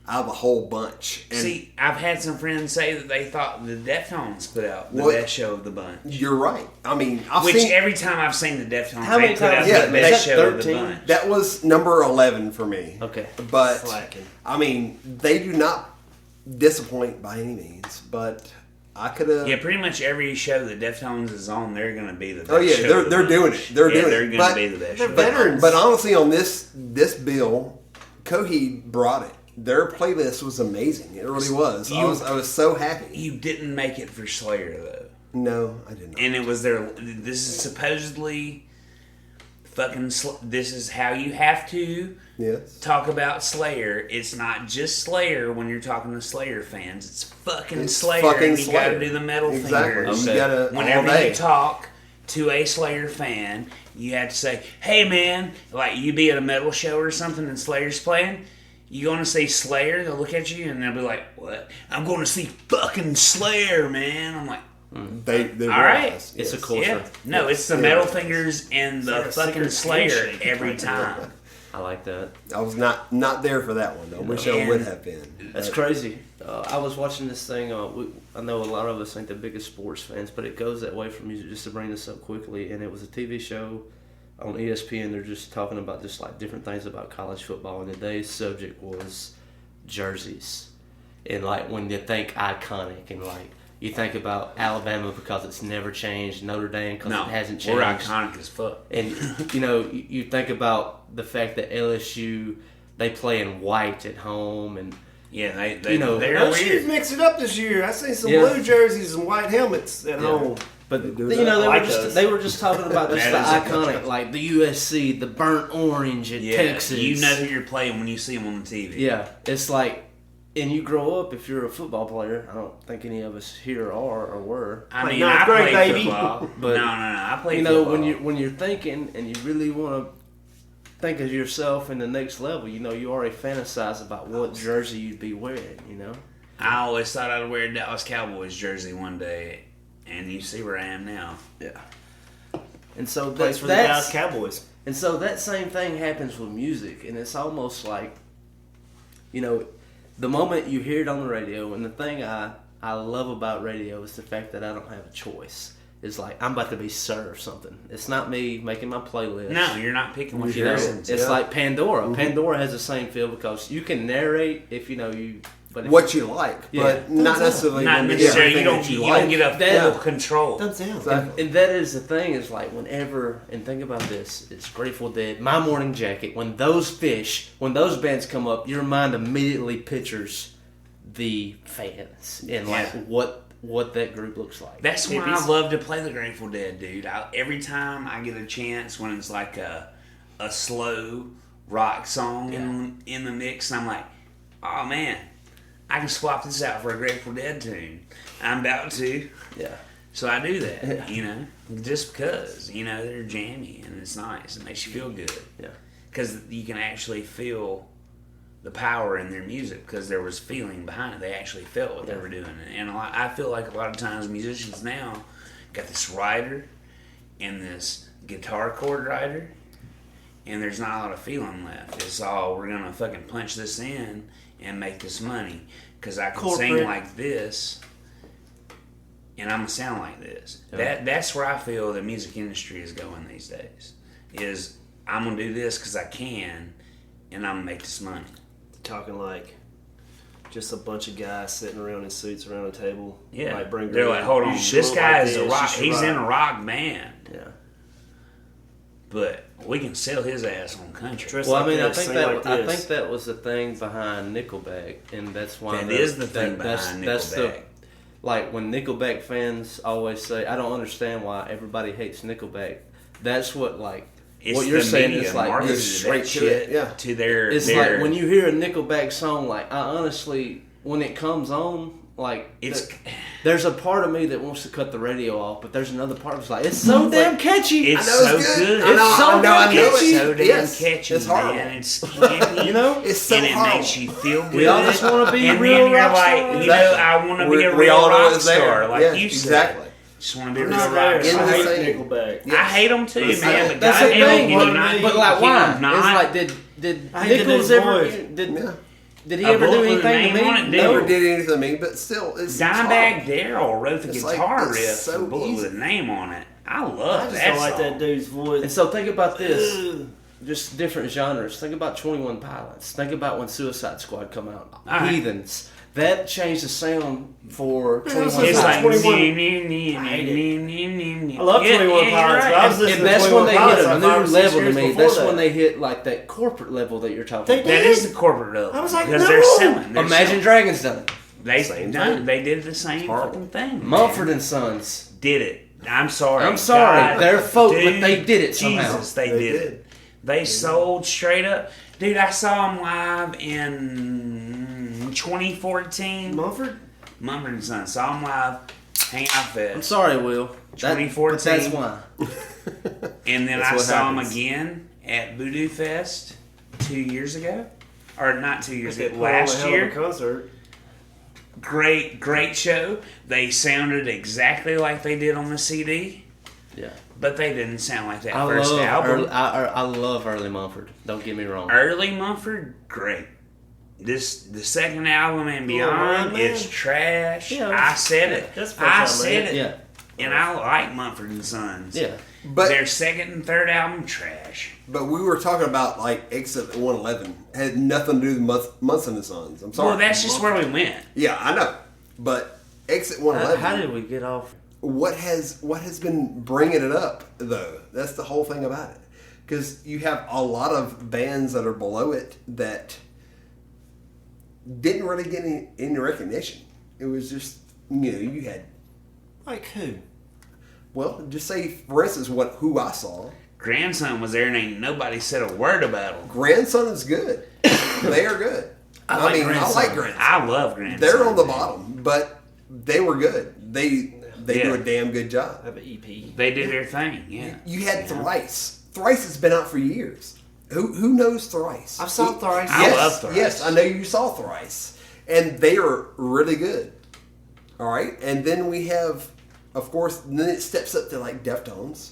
out of the whole bunch. And See, I've had some friends say that they thought the Deftones put out the What? best show of the bunch. you're right. I mean, I've Which seen every time I've seen the Deftones, How many they put out times- yeah, the best is that show of the 13? bunch. that was number 11 for me. Okay. But Slacking. I mean, they do not disappoint by any means. But I could have. Yeah, pretty much every show that Deftones is on, they're going to be the best Oh yeah, show they're of the they're doing bunch. it. They're doing they're it. going But- to be the best they're show. veterans. But honestly, on this bill, Coheed brought it. Their playlist was amazing. It really was. I was so happy. You didn't make it for Slayer, though. No, I did not. And it was their. This is supposedly this is how you have to Yes. talk about Slayer. It's not just Slayer when you're talking to Slayer fans. It's fucking Slayer, and you gotta do the metal Exactly. fingers. Okay. You gotta all Whenever day. you talk to a Slayer fan, you have to say, "Hey man," like you be at a metal show or something and Slayer's playing. You going to see Slayer? They'll look at you and they'll be like, "What? I'm going to see fucking Slayer, man." I'm like, They all right. realize, It's a yes. culture. "Yeah, no, it's the Yeah. metal fingers and the like a fucking secret Slayer handshake. every time." I like that. I was not there for that one though. Wish I And- would have been. That's crazy. I was watching this thing. I know a lot of us ain't the biggest sports fans, but it goes that way for music. Just to bring this up quickly, and it was a TV show on ESPN. They're just talking about just like different things about college football, and today's subject was jerseys. And like when you think iconic, and like you think about Alabama because it's never changed, Notre Dame because No, it hasn't changed. we're iconic as fuck. And you know, you think about the fact that LSU they play in white at home, and Yeah, they You know, they're LSU's weird. mixed it up this year. I seen some Yeah. blue jerseys and white helmets at home. but They do you that. know Like they us. were just talking about just the That is a iconic, like the USC, the burnt orange at Yeah, Texas. you know who you're playing when you see them on the TV. Yeah, it's like, and you grow up if you're a football player. I don't think any of us here are or were. I Like mean, ninth I grade, played baby. football, But, no, I played You know, football. when you're thinking and you really want to think of yourself in the next level, you know, you already fantasize about what jersey you'd be wearing. You know. I always thought I'd wear a Dallas Cowboys jersey one day, and you see where I am now. Yeah. And so Plays for the Dallas that's Cowboys. and so that same thing happens with music, and it's almost like, you know, the moment you hear it on the radio, and the thing I love about radio is the fact that I don't have a choice. It's like I'm about to be served something. It's not me making my playlist. No, you're not picking what You you know, listen to. it's like Pandora. Mm-hmm. Pandora has the same feel because you can narrate if you know you. But if What you like, Yeah. but not necessarily. Not when you necessarily. get You don't. everything You that don't get a That- full control. Thumbs down. Exactly. And that is the thing is like whenever, and think about this, it's Grateful Dead, My Morning Jacket, when those bands come up, your mind immediately pictures the fans and like Yeah. what that group looks like. That's why Hippies. I love to play the Grateful Dead, dude. Every time I get a chance when it's like a slow rock song in the mix, I'm like, oh man, I can swap this out for a Grateful Dead tune. I'm about to. Yeah. So I do that, you know, just because, you know, they're jammy and it's nice. It makes you feel good. Yeah. Because you can actually feel the power in their music because there was feeling behind it. They actually felt what they were doing. And I feel like a lot of times musicians now got this writer and this guitar chord writer, and there's not a lot of feeling left. It's all, we're going to fucking punch this in and make this money because I can sing Corporate. like this and I'm going to sound like this. Yeah. That's where I feel the music industry is going these days. Is I'm going to do this because I can, and I'm going to make this money. Talking like just a bunch of guys sitting around in suits around a table. Yeah. Like bring They're them like, in. hold on, You should this look guy like is a this, rock. you should He's in a rock. rock band, Yeah. but we can sell his ass on country. Dress Well, I like mean, this, sing like I this. think that was the thing behind Nickelback, and that's why That is the thing behind that's Nickelback. like when Nickelback fans always say, "I don't understand why everybody hates Nickelback." That's what like It's what you're the saying media is like marketed it's straight that to shit it, yeah. to their. It's their, like when you hear a Nickelback song, like I honestly, when it comes on, like It's there's a part of me that wants to cut the radio off, but there's another part that's like it's so damn catchy. it's I know so it's good. good. I know, It's so I know, I damn know catchy. It's it. so damn Yes, catchy, it's horrible. man. It's campy, You know, It's so and it horrible. makes you feel good. We all just wanna be and real then you're rock like, stars. you know, I want to be a We real all know rock it's there. star, like Yes, you said. exactly. Just want to be a I'm real not rock there. In star. the I hate same- Nickelback. I hate them too, man. But That's the goddamn, thing. you But, do not. but like, you why? do not- It's like did I hated Nichols his ever voice. did he A ever do bullet with a anything to name on it, me? dude. No. Never did anything to me, but still, it's Dimebag horrible. Darrell wrote the It's like- guitar it's riff so for Bullet with easy. a name on it. I I love just that don't like song. that dude's voice. And so think about this. Ugh. Just different genres. Think about 21 Pilots. Think about when Suicide Squad come out. Alright. Heathens. That changed the sound for 21 it's It's like Pilots. 21. I I love 21 Pilots, but I was listening And that's to when 21 they hit Pilots a like new 5 or 6 level to years me. before That's that. when they hit like that corporate level that you're talking They about. That is the corporate level. I was like, because no! they're selling. They're Imagine selling. Dragons done it. They Same done. thing. They did the same Horrible. fucking thing. Mumford and Sons. did it. I'm sorry. I'm sorry. God, They're folk, but dude, they did it somehow. Jesus, they did it. They sold straight up. Dude, I saw them live in 2014. Mumford? Mumford & Son. Saw them live. Hangout Fest. I'm sorry, Will. 2014. But that's why. And then That's I what saw happens. them again at Voodoo Fest 2 years ago. Or not 2 years They ago. put on a Last hell of a year. concert. Great show. They sounded exactly like they did on the CD. Yeah. But they didn't sound like that I first love album. I love Early Mumford. Don't get me wrong. Early Mumford, great. The second album and beyond, man. it's trash. Yeah, I said it. that's the first I time, said man. it. Yeah. And I like Mumford & Sons. Yeah. But Their second and third album, trash. but we were talking about like Exit 111 had nothing to do with Munson & Sons. I'm sorry. Well, that's just where we went. Yeah, I know. But Exit How 111. did we get off? What has been bringing it up though? That's the whole thing about it. Because you have a lot of bands that are below it that didn't really get any recognition. It was just you had Like who? well, just say for instance who I saw. Grandson was there and ain't nobody said a word about him. Grandson is good. They are good. I like I Grandson. like Grandson. I love Grandson. They're on the man. bottom, but they were good. They do a damn good job. I have an EP. They did their thing, yeah. You had Thrice. Thrice has been out for years. Who knows Thrice? I saw Thrice. I love Thrice. Yes, I know you saw Thrice, and they are really good. All right, and then we have, of course, then it steps up to like Deftones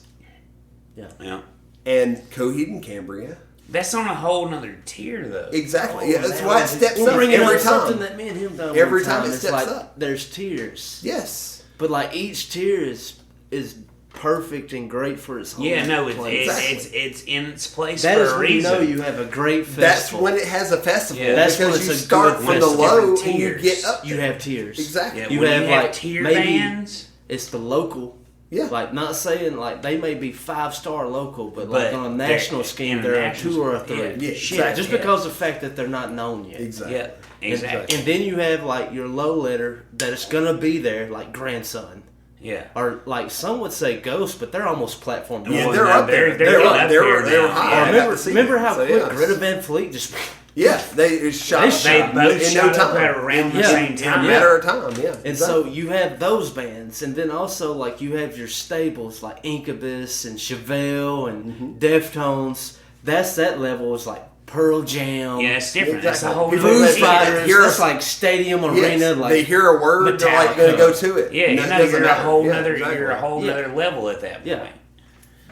Yeah. and Coheed and Cambria. That's on a whole nother tier, though. Exactly. Yeah, that's now why it steps we're up bringing every up something time. that me and him done Every one time it It's steps like up. there's tiers, Yes. but like each tier is perfect and great for its own Yeah, no, place. it's in its place That for is a when you reason. know you have a great That's festival. when it has a festival. Yeah, that's because when you it's a start good from the festival. low Different and you tiers. get up You there. have tiers. Exactly. Yeah, You when have, you have like, tier maybe- bands, It's the local. Yeah. Like, not saying, like, they may be 5-star local, but But like, on a national they're scheme, they're a international 2 or a scheme. 3. Yeah, Yeah, shit, exactly. Just yeah. because of the fact that they're not known yet. Exactly. Yeah, exactly. And then you have, like, your low letter that is going to be there, like Grandson. Yeah. Or, like, some would say Ghost, but they're almost platform. Yeah, Well, they're no, up there. they're up. up They there were now. high. Yeah. I got to see Remember them. how So, quick yes. Greta Van Fleet just... Yeah, they shot. They both in shot no up time. at around the Yeah. same In a time. matter of time. Yeah. And so you have those bands, and then also like you have your staples like Incubus and Chevelle and Deftones. That's that level is like Pearl Jam. Yeah, it's different. It's a Exactly. whole People new that Foo scene. Fighters. hear That's us- like stadium Yes, arena. Like they hear a word, they're like going to go to it. Yeah, And you it know, doesn't you're a matter. whole Yeah, nother, exactly. you're a whole Yeah. nother level at that point. Yeah.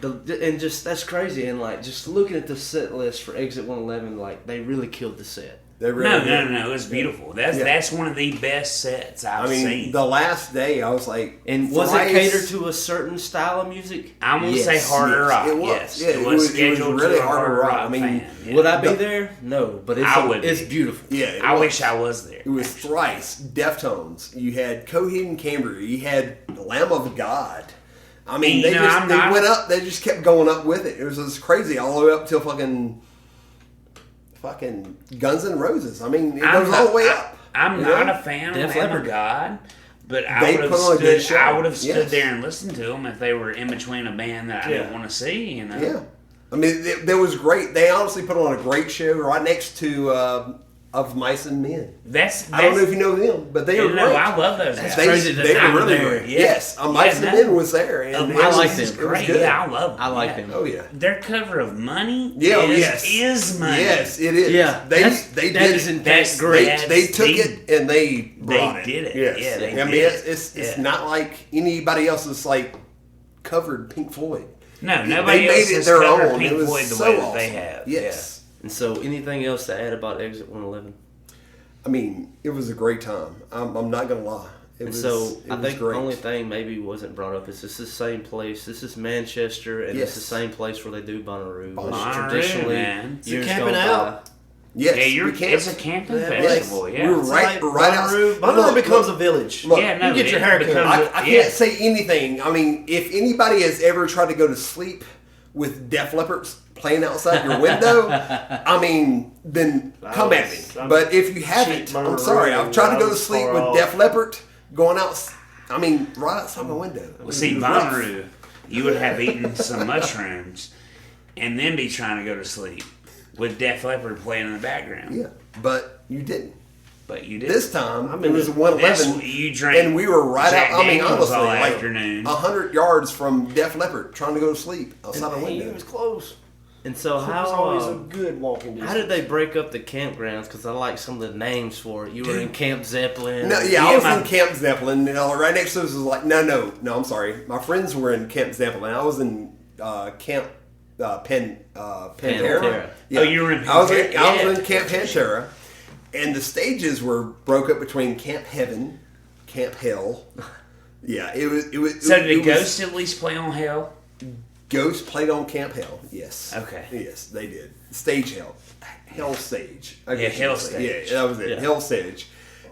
And just that's crazy. And like just looking at the set list for Exit 111, like they really killed the set. They really No, did. no, it was beautiful. That's one of the best sets I've I mean, seen. the last day, I was like, And was Thrice- it catered to a certain style of music? I'm gonna Yes. say harder Yes, rock. it was. Yes, Yeah, it was scheduled really to a harder harder rock. rock. I mean, fan. Yeah. Would I be The- there? No, but I would it's be. beautiful. Yeah, it I was. wish I was there. It was Thrice, Deftones. You had Coheed and Cambria. You had the Lamb of God. I mean, You know, I'm they not- went up. They just kept going up with it. It was just crazy all the way up till fucking Guns N' Roses. I mean, it goes all the way up. I'm You not know? a fan Def of Lamb of Leppard. God, but They I would have put on a good stood. show. I would have stood Yes. there and listened to them if they were in between a band that I didn't want to see. You know. Yeah, I mean, it was great. They honestly put on a great show right next to Of Mice and Men. That's I don't know if you know them, but they were No, great. I love those That's guys. crazy that they they were were really there. great. Yeah. Yes, Mice Yeah, and no. Men was there. And Of it Mice I was- like is them. it was great. good. Yeah, I love. I like yeah. them. Oh yeah. Their cover of Money Yeah, is, yes. is money. Yes, it is. Yeah, they that's- they that did is in That's fact great. that's- They took they- it and they brought did it. Yes. Yeah, they I mean, did. it's Yeah. not like anybody else has like covered Pink Floyd. No, nobody They else made it has their covered own. Pink It was Floyd the so way that awesome. they have. Yes. And so, anything else to add about Exit 111? I mean, it was a great time. I'm not gonna lie. It And was. so, it I was think great. the only thing maybe wasn't brought up is this is the same place. This is Manchester, and Yes. it's the same place where they do Bonnaroo, which Bonnaroo, traditionally man. Is it years camping gone out? by. Yes, Yeah, you're, we can't. it's a camping Yeah, festival. yes. Yeah, We were right out. Bonnaroo becomes a village. Look, yeah, no, you get your it hair cut. becomes a- I yeah. can't say anything. I mean, if anybody has ever tried to go to sleep with Def Leppard playing outside your window, I mean, then come at me. I'm But if you haven't, cheap I'm sorry. I've tried to go to sleep with Def Leppard going out I mean, right outside my window. Well, see, Bonnaroo, you would have eaten some mushrooms and then be trying to go to sleep with Def Leppard playing in the background. Yeah, but you didn't. But you did. This time, it was 111. You drank and we were right Jack out. I mean, Daniels honestly, all like afternoon. 100 yards from Def Leppard, trying to go to sleep outside a He window. was close. And so It was always a how good walking distance. how did they break up the campgrounds? Because I like some of the names for it. You were in Camp Zeppelin. No, yeah, I was in Camp Zeppelin. Right next to us was like, no, I'm sorry. My friends were in Camp Zeppelin. I was in Camp Pantera. Pantera. Yeah. Oh, you were in I was Pantera? in Camp Pantera, and the stages were broke up between Camp Heaven, Camp Hell. Yeah, it was. So did it was- Ghost at least play on Hell? Ghost played on Camp Hell. Yes. Okay. Yes, they did. Stage Hell. Hell Stage. I guess Hell you could say. Stage. Yeah, that was it. Yeah. Hell Stage.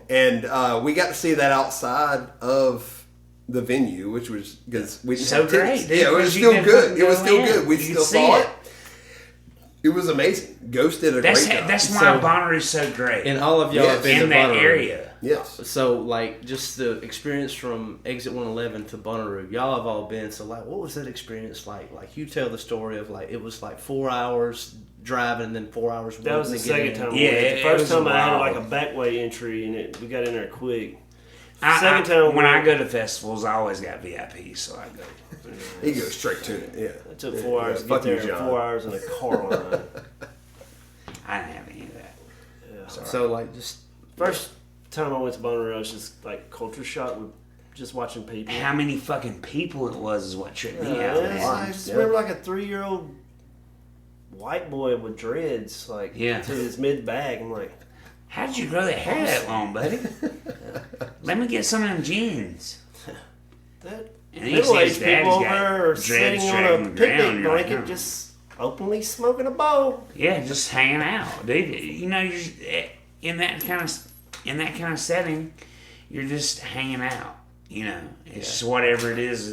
And we got to see that outside of the venue, which was because we didn't So have tickets. great, dude, Yeah, it was because you still could good. fucking It was go still in. good. We You still could see saw it. it. It was amazing. Ghost did a That's great job. that's why So- Bonnaroo's so great. And all of y'all have been in to that Bonnaroo. area. Yes. So, like, just the experience from Exit 111 to Bonnaroo, y'all have all been. So, like, what was that experience like? Like, you tell the story of, like, it was like 4 hours driving and then 4 hours That was the waiting to get second in. time. Yeah, we went. it The first was time I had wild. like a back way entry, and we got in there quick. Second Second time when we- I go to festivals, I always got VIP, so I go. He goes straight to it. Yeah. It took 4 hours to fuck get there, you, and John. 4 hours in a car line. I didn't have any of that. Yeah. So, like, just First time I went to Bonnaroo, I was just like culture shock with just watching people. How many fucking people it was is what tripped me Yeah, out, I man. just remember like a 3-year-old white boy with dreads, like Yeah. to his mid back. I'm like, How did you grow that hair that long, buddy? Let me get some of them jeans. that And he says middle-aged dad's people over got there are dreads sitting on dragging a the ground, picnic you're like, blanket, "Oh." just openly smoking a bowl. Yeah, just hanging out, dude. You know, you're in that kind of setting, you're just hanging out. You know, it's just whatever it is.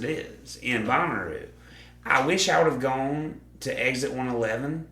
In Bonnaroo, I wish I would have gone to Exit 111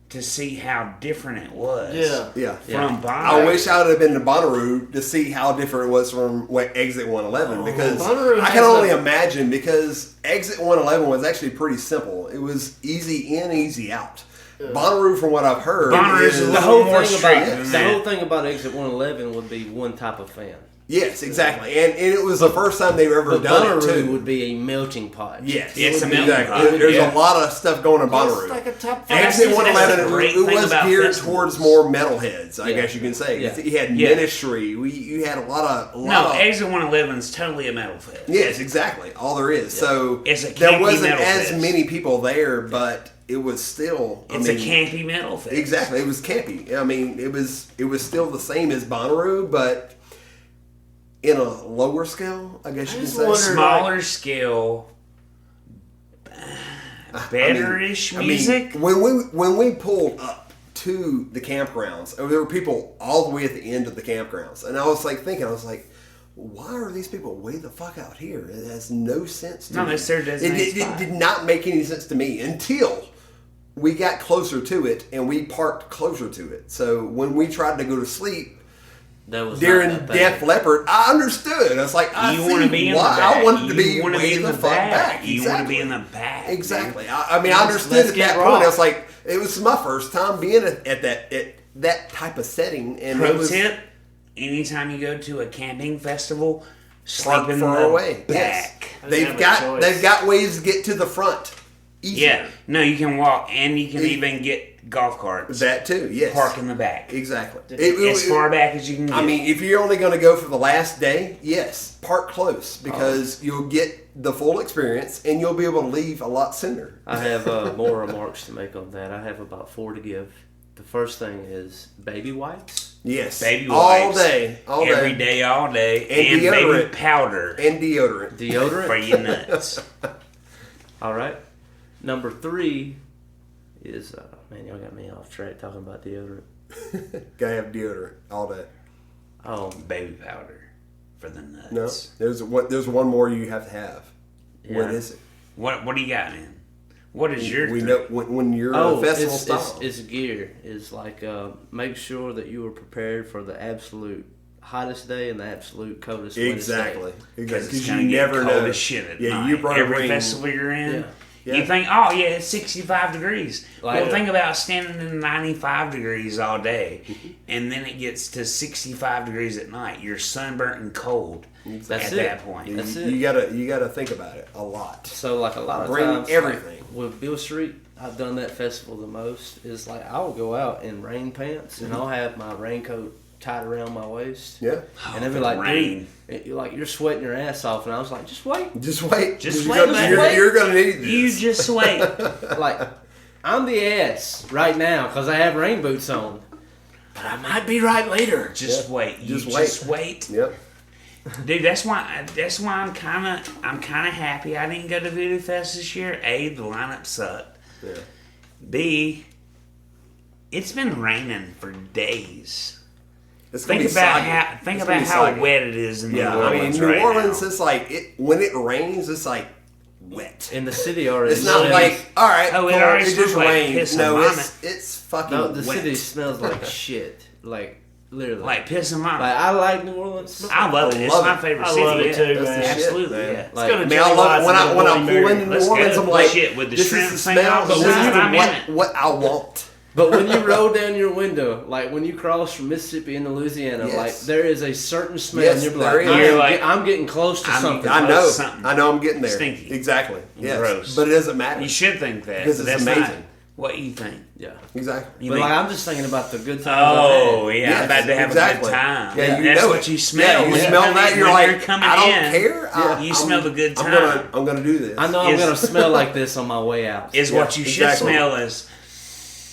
to see how different it was. Yeah. Yeah. From Bonnaroo. I wish I would have been to Bonnaroo to see how different it was from Exit 111 because Bonnaroo I can has only a- imagine because Exit 111 was actually pretty simple. It was easy in, easy out. Bonnaroo, from what I've heard, Bonnaroo's is a the little whole more thing strict about than the that. whole thing about Exit 111 would be one type of fan. yes, exactly, and it was the first time they've ever But done it Bonnaroo too. would be a melting pot. Yes, It's a melting pot, There's yeah. a lot of stuff going on Bonnaroo. It's like a top And 5. that's- Exit that's 111, the great it thing was about geared festivals. towards more metalheads, I Yeah. guess you can say. Yeah. You had Yeah. Ministry. You had a lot No, of Exit 111 is totally a metal fest. Yes, exactly. All there is. So It's a there campy wasn't metal as fest. many people there, but it was still. It's a campy metal fest. Exactly, it was campy. I mean, it was still the same as Bonnaroo, but in a lower scale, I guess you could just say. wondered- Smaller scale, betterish music. When we pulled up to the campgrounds, there were people all the way at the end of the campgrounds, and I was like thinking, why are these people way the fuck out here? It has no sense to No, me. that's their designated It spot. did not make any sense to me until we got closer to it and we parked closer to it. So when we tried to go to sleep That was during not that Def bad. Leppard, I understood. I was like, I You see want to be in the why. back. I wanted to You be wanna way the fuck back. You want to Exactly. be in the back. Exactly. dude. I mean, I understood let's at get that raw. point. I was like, it was my first time being at that type of setting, and it Pro was tip: anytime you go to a camping festival, park sleep in far the away. back. Yes. I didn't They've have a got choice. ways to get to the front. Easier. Yeah, no, you can walk, and you can It- even get golf carts. That too. Yes. Park in the back, Exactly. as far back as you can get. I mean, if you're only going to go for the last day, yes, park close because you'll get the full experience and you'll be able to leave a lot sooner. I have more remarks to make on that. I have about 4 to give. The first thing is baby wipes. Yes, baby all wipes, day, every day, all day, And and baby deodorant. powder and deodorant. for Deodorant. your nuts. All right. Number 3 is man, y'all got me off track talking about deodorant. Gotta have deodorant all day. Oh, Baby powder for the nuts. No, there's one more you have to have. What Yeah. is it? What do you got, man? What is your We three? know when you're a festival style. it's gear. It's like make sure that you are prepared for the absolute hottest day and the absolute coldest, Exactly. Because it's Because going you to get never cold know. as shit at Yeah, night. you brought a Every ring. festival you're in, Yeah. Yeah. you think, oh yeah, it's 65 degrees. Like- Well, think about standing in 95 degrees all day, and then it gets to 65 degrees at night. You're sunburnt and cold That's at it. that point. That's it. You gotta think about it a lot. So like a lot of Bring times, everything. like, with Beale Street, I've done that festival the most. Is like I'll go out in rain pants and I'll have my raincoat tied around my waist. Yeah. And they'll be the like, rain. dude, you're sweating your ass off, and I was like, just wait. Just wait. Just You're wait, gonna- man. You're, Wait. you're gonna need this. You just wait. Like I'm the ass right now because I have rain boots on, but I might be right later. Just Yeah. wait. You Just just wait. Yep. Dude, that's why I'm kind of happy I didn't go to Voodoo Fest this year. A, the lineup sucked. Yeah. B, it's been raining for days. It's gonna Think be about soggy. how It's gonna be how soggy. wet it is in Yeah, New Orleans New right Orleans now. is like when it rains, it's like wet. In the city already. It's not smells- like all right. Oh, it cool, already it smells just like rained. piss and No, vomit. it's fucking no. The wet. city smells like shit. Like literally. Like piss and vomit. Like, I like New Orleans. I love it. It's love my it. favorite I city. love it yeah. too, That's the man. shit. Absolutely, Yeah. yeah. Like, go to I mean, I love it when I Bloody pull Mary. into New Let's go. Orleans. I'm Well, like, shit, with the this shrimp is the thing smell, on but the this side, is I'm in it. what I want. But when you roll down your window, like when you cross from Mississippi into Louisiana, Yes. like there is a certain smell. Yes, and you're there like, is. You're like, I'm getting close to I'm- something. I Close know. to something. I know. I'm getting there. Stinky. Exactly. Yes. Gross. But it doesn't matter. You should think that. Because but it's that's amazing. not what you think. Yeah. Exactly. You But think, like I'm just thinking about the good times. oh, I've had. yeah, Yes, I'm about to have a exactly. good time. Yeah, you That's know what it. you smell. Yeah, you when smell come that. in- You're when like, you're coming I don't in, care. You smell the good I'm gonna do this. I know I'm Is- gonna smell like this on my way out. Is Yeah, what you should exactly. smell is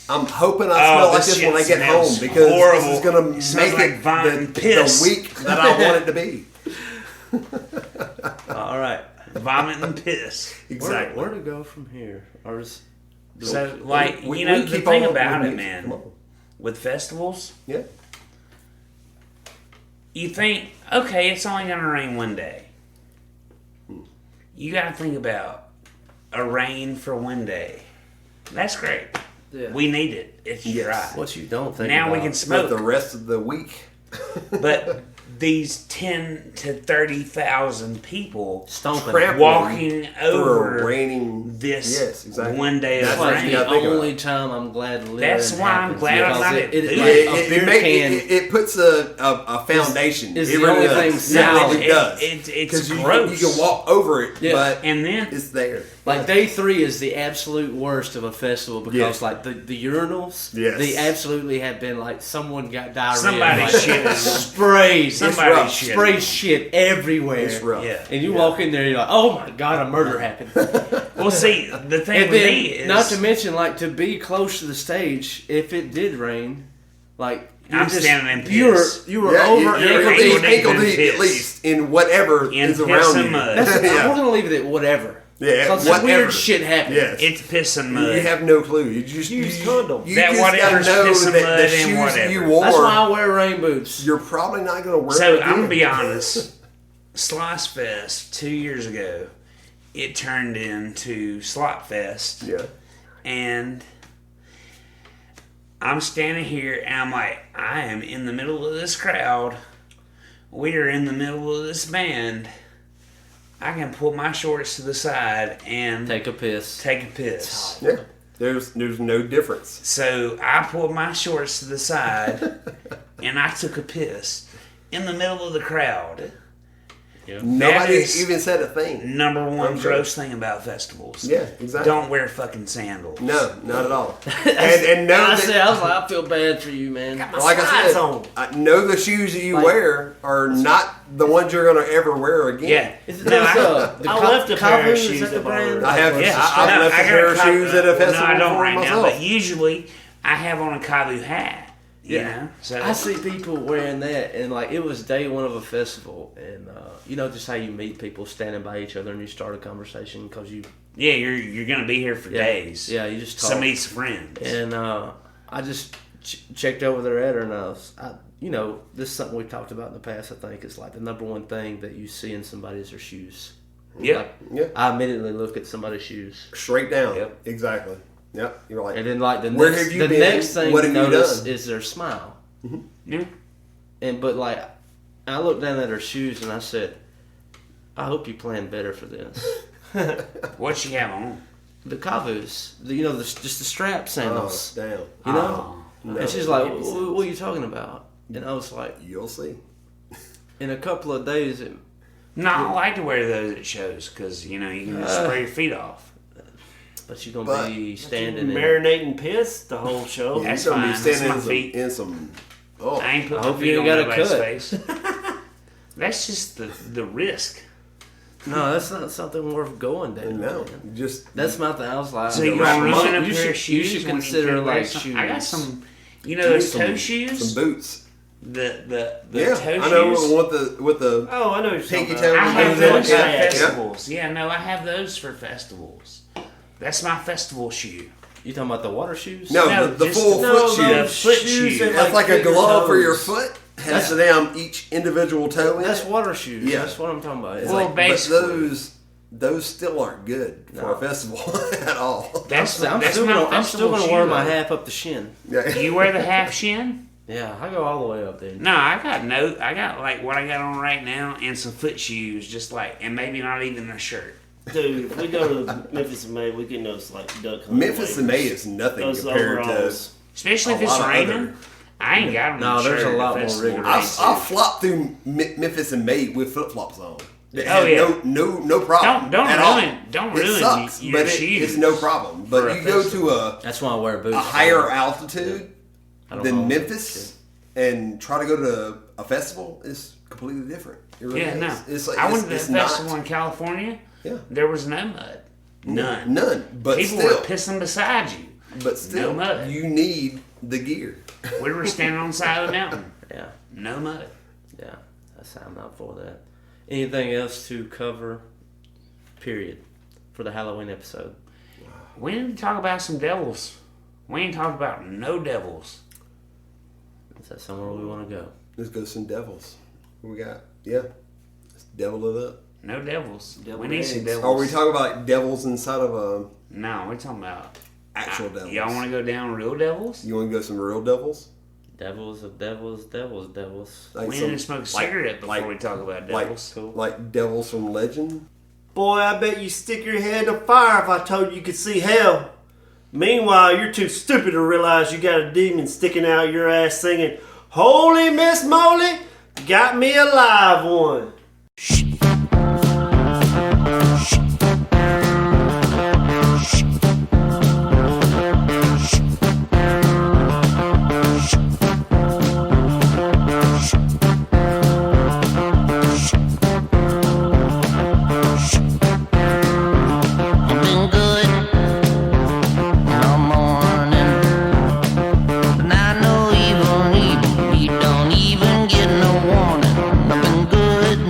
I'm hoping I smell like this this when I shit get home smells because horrible. this is gonna It smells make like it vomit and the piss. week that I want it to be. All right. vomit and piss. Exactly. Where to go from here? Or is So, like, We- you know, we the keep thing on- about we- it, Come man, on. with festivals, Yeah. you think, okay, it's only going to rain one day. You got to think about a rain for one day. That's great. yeah. We need it. It's Yes. dry. What you don't think Now we about. can But smoke. the rest of the week. But these 10 to 30,000 people Stomping. Crap. walking Through over a raining. this Yes, exactly. one day That's of what Like you rain. the gotta think about. only time I'm glad to live. That's in why I'm happens glad I'm because not it, at it, Voodoo. like, a beer can it puts a foundation. is It the really only does. thing Yeah, solid. it does. It's Because gross. you can walk over it, Yeah. but And then it's there. Like day 3 is the absolute worst of a festival because Yes. like the urinals, Yes. they absolutely have been like someone got diarrhea, Somebody like, shit in them. sprayed, Somebody rough. shit. sprayed shit everywhere. It's rough. Yeah. And you walk in there, you're like, oh my god, a murder happened. Well, see, the thing And with then, me is, not to mention, like to be close to the stage, if it did rain, like you're I'm standing in piss. You were Yeah, over you're ankle deep. ankle in deep piss. at least in whatever In is piss around and you. mud. That's, Yeah. I'm gonna leave it at whatever. Yeah, Because some whatever. weird shit happened. Yes. it's piss and mud. You have no clue. You just Use you, condom. You That just gotta whatever's know piss and that mud the and shoes whatever. you wore, That's why I wear rain boots. you're probably not going to wear. So it I'm gonna again. be honest. Slice Fest 2 years ago, it turned into Slot Fest, Yeah. and I'm standing here and I'm like, I am in the middle of this crowd. We are in the middle of this band. I can pull my shorts to the side and Take a piss. take a piss. Yeah. There's no difference. So I pulled my shorts to the side and I took a piss in the middle of the crowd. Nobody is- even said a thing. Number one I'm sure. gross thing about festivals. Yeah, exactly. Don't wear fucking sandals. No, not at all. and know I that, said, I was like, I feel bad for you, man. like I slides said, on. know the shoes that you Like- wear are not the ones you're going to ever wear again. Yeah. Is it No, those, I- I left a pair of Kavu, is shoes that the at my brand? room. I have. Yeah, I've no, left a I got pair of Kavu- shoes at a festival No, I don't for right myself. now, but usually I have on a Kavu hat. You Yeah. know? So I see people wearing that, and like it was day 1 of a festival, and you know just how you meet people standing by each other and you start a conversation because you yeah, you're gonna be here for days. Yeah, you just talk. So meet some friends. And I just checked over their ad, and you know, this is something we've talked about in the past. I think it's like the number one thing that you see in somebody is their shoes. Yep. Like, Yeah. I immediately look at somebody's shoes, Straight down. Yep. Exactly. Yep. You're like, and then like the Where next, have you the been? next thing What you have you notice done? is their smile. Yeah. And but like I looked down at her shoes and I said, I hope you plan better for this. What she have on? The Kavus, just the strap sandals. Damn. You know? Oh. No. And she's like, what are you talking about? And I was like, You'll see. in a couple of days, No, I like to wear those at shows because you can just spray your feet off. but you're going to be standing in. marinating piss the whole show. That's You're gonna fine. be That's my standing feet. in some. Oh, I ain't putting I my hope feet you on ain't got a nobody's cut. face. That's just the risk. No, that's not something worth going down. no, man. just That's my thing. I was like, So you wrap gonna 'em up. ruin a You pair should- of shoes? you should when consider, can wear like, some- I got shoes. some. Those toe some shoes. boots. The Yeah, toe I know shoes. with the Oh, I know what you're pinky talking toe. about. I have Yeah. those for Yeah. festivals. Yeah, no, I have those for festivals. That's my festival shoe. you talking about the water shoes? No, No, the just full the- foot no, shoes. foot shoes. That's like a fit your glove for your toes. foot. Has the damn each individual toe in That's it. water shoes. Yeah. That's what I'm talking about. It's Well, like, But basically, those still aren't good for No. a festival at all. that's I'm that's still my gonna festival shoe. wear my though. half up the shin. Yeah. You wear the half shin? Yeah, I go all the way up there. No, I got like what I got on right now and some foot shoes, just like, and maybe not even a shirt. Dude, if we go to Memphis in May, we get those like duck hunting Memphis in May waivers. is nothing Those compared overalls. Especially if A it's lot of raining. other- I ain't got them. No, there's a lot more rigorous. to. I'll flop through Memphis in May with flip flops on. Oh, yeah. No problem. Don't at ruin- all. don't it ruin sucks, your but shoes it's no problem. for But a you go festival. to That's why I wear boots. a higher altitude I don't than know. Memphis and try to go to a festival is completely different. It really Yeah, is. no. It's like I went to the it's festival not, in California. Yeah. There was no mud. None. But People still, were pissing beside you. but still, no mud. you need the gear. We were standing on the side of the mountain. Yeah, No mud. yeah. I'm not for that. Anything else to cover? Period. For the Halloween episode. We need to talk about some devils. We ain't talked about no devils. Is that somewhere we want to go? Let's go some devils. What we got? Yeah, let's devil it up. No devils. Devil we need some eggs. devils. Are we talking about devils inside of a No, we're talking about actual devils? Y'all want to go down real devils? You want to go some real devils? Devils of devils, devils. Like We some- need to smoke a cigarette before we talk about like, devils. like devils from legend. Boy, I bet you stick your head in the fire if I told you could see hell. Meanwhile, you're too stupid to realize you got a demon sticking out your ass singing, "Holy Miss Molly, got me a live one." I've been good all morning, but I know evil, you don't even get no warning. I've been good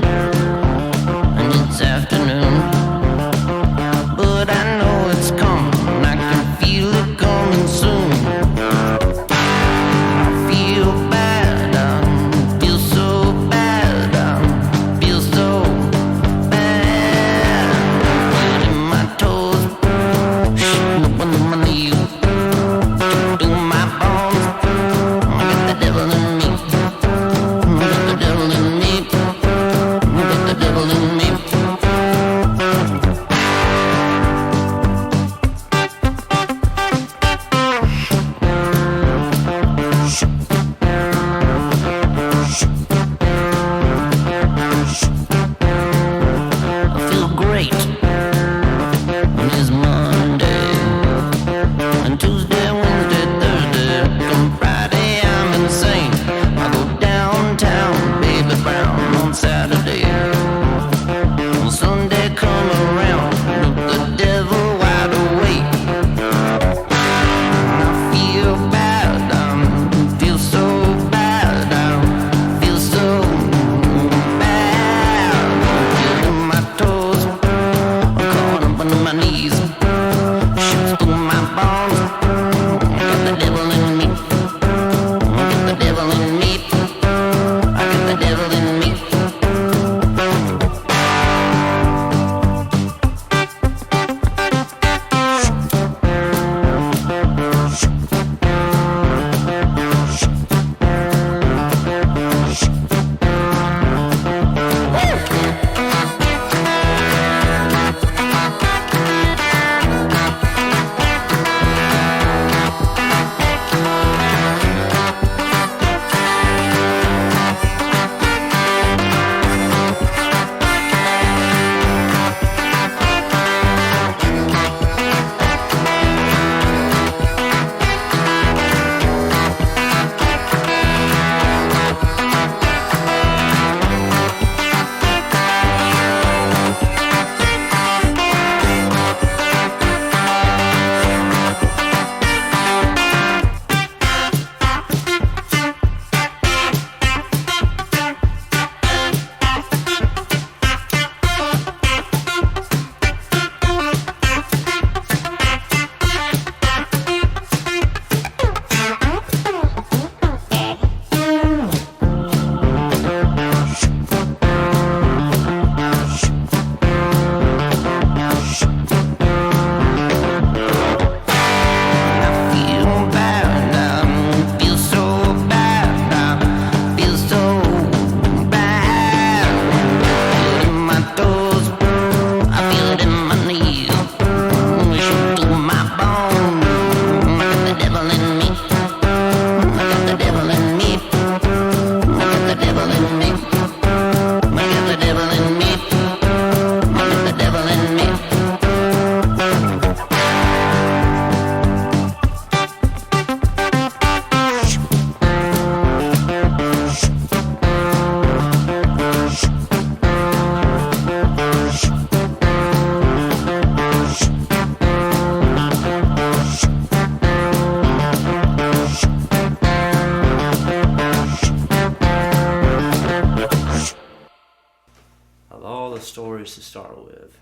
of all the stories to start with,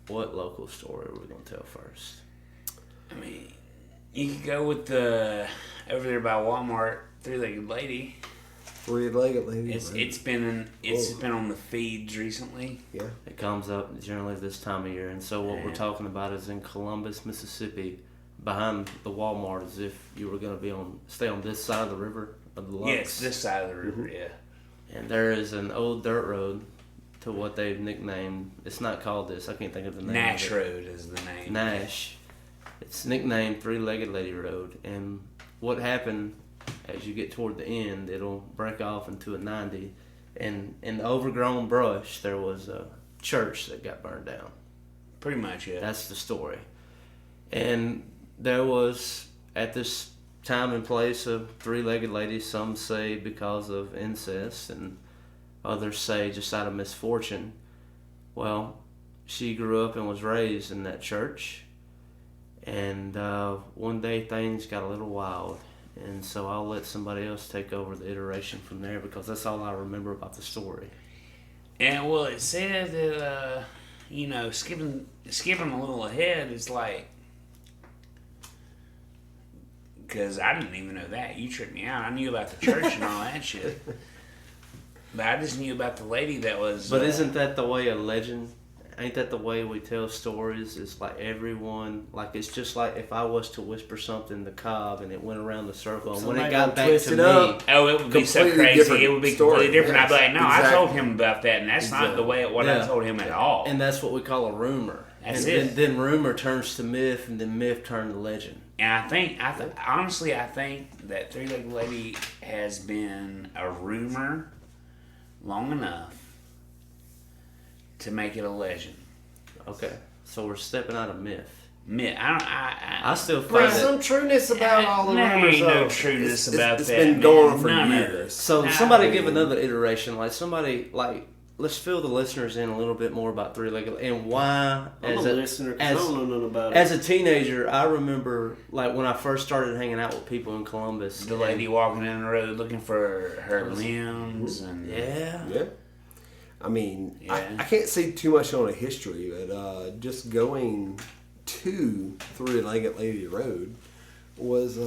what local story are we going to tell first? I mean, you could go with the over there by Walmart, three-legged lady. Three-legged lady. It's been on the feeds recently. Yeah. It comes up generally this time of year, and so what we're talking about is in Columbus, Mississippi, behind the Walmart, as if you were going to stay on this side of the river of the Lux. Yes, this side of the river. Yeah. And there is an old dirt road to what they've nicknamed. It's not called this. I can't think of the name. Nash of it. Road is the name. Nash. It's nicknamed Three-Legged Lady Road. And what happened, as you get toward the end, it'll break off into a 90. And in the overgrown brush, there was a church that got burned down. Pretty much, yeah. That's the story. And there was, at this time and place, a three-legged lady. Some say because of incest, and others say just out of misfortune. Well, she grew up and was raised in that church. And one day things got a little wild. And so I'll let somebody else take over the iteration from there, because that's all I remember about the story. And well, it said that skipping a little ahead is like, because I didn't even know that. You tricked me out. I knew about the church and all that shit, but I just knew about the lady that was. But isn't that the way a legend? Ain't that the way we tell stories? It's like everyone, like it's just like if I was to whisper something to Cobb and it went around the circle, and when it got back to me, it would be so Completely crazy. different It would be story. completely different. Yes, I'd be like, no, exactly. I told him about that, and that's not the way what I Yeah. told him at all. and that's what we call a rumor. That's and it. Then rumor turns to myth, and then myth turns to legend. And honestly, I think that Three-Legged Lady has been a rumor long enough to make it a legend. Okay, so we're stepping out of myth. Myth. I still There's find some trueness about all the there rumors, ain't no though. trueness It's about that. been man. going on for None of it. years. So Nah. somebody give another iteration, let's fill the listeners in a little bit more about Three-Legged and why. I'm a listener because I don't know nothing about it. As a teenager, I remember like when I first started hanging out with people in Columbus. The lady walking down the road looking for her limbs and Yeah. Yeah. I mean, Yeah. I can't say too much on a history, but just going to Three-Legged Lady Road was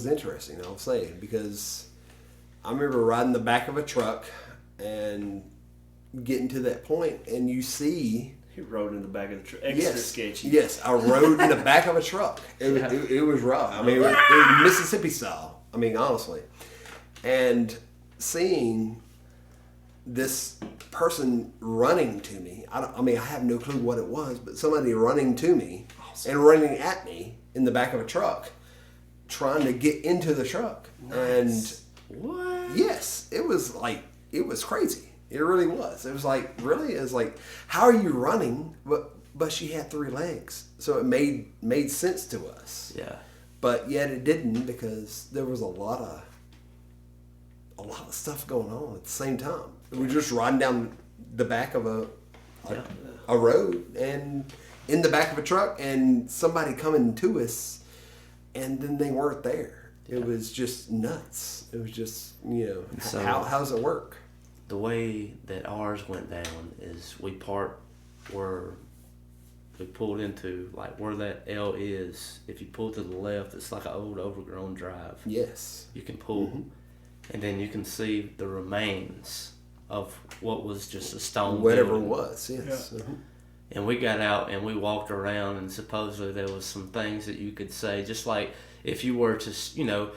interesting, I'll say, because I remember riding the back of a truck and getting to that point, and you see... He rode in the back of the truck. Extra Yes, sketchy. yes, I rode in the back of a truck. It was rough. I mean, it was Mississippi style. I mean, honestly. And seeing this person running to me, I have no clue what it was, but somebody running to me and running at me in the back of a truck, trying to get into the truck. Nice. And What? yes, it was crazy. It really was. It was like, really? It was like, how are you running? But she had 3 legs. So it made sense to us. Yeah. But yet it didn't, because there was a lot of stuff going on at the same time. We were just riding down the back of a road and in the back of a truck, and somebody coming to us, and then they weren't there. It was just nuts. It was just, So- how does it work? The way that ours went down is we pulled into like where that L is. If you pull to the left, it's like an old overgrown drive. Yes. You can pull, and then you can see the remains of what was just a stone Whatever it building. was, yes. Yeah. Mhm. And we got out and we walked around, and supposedly there was some things that you could say, just like if you were to,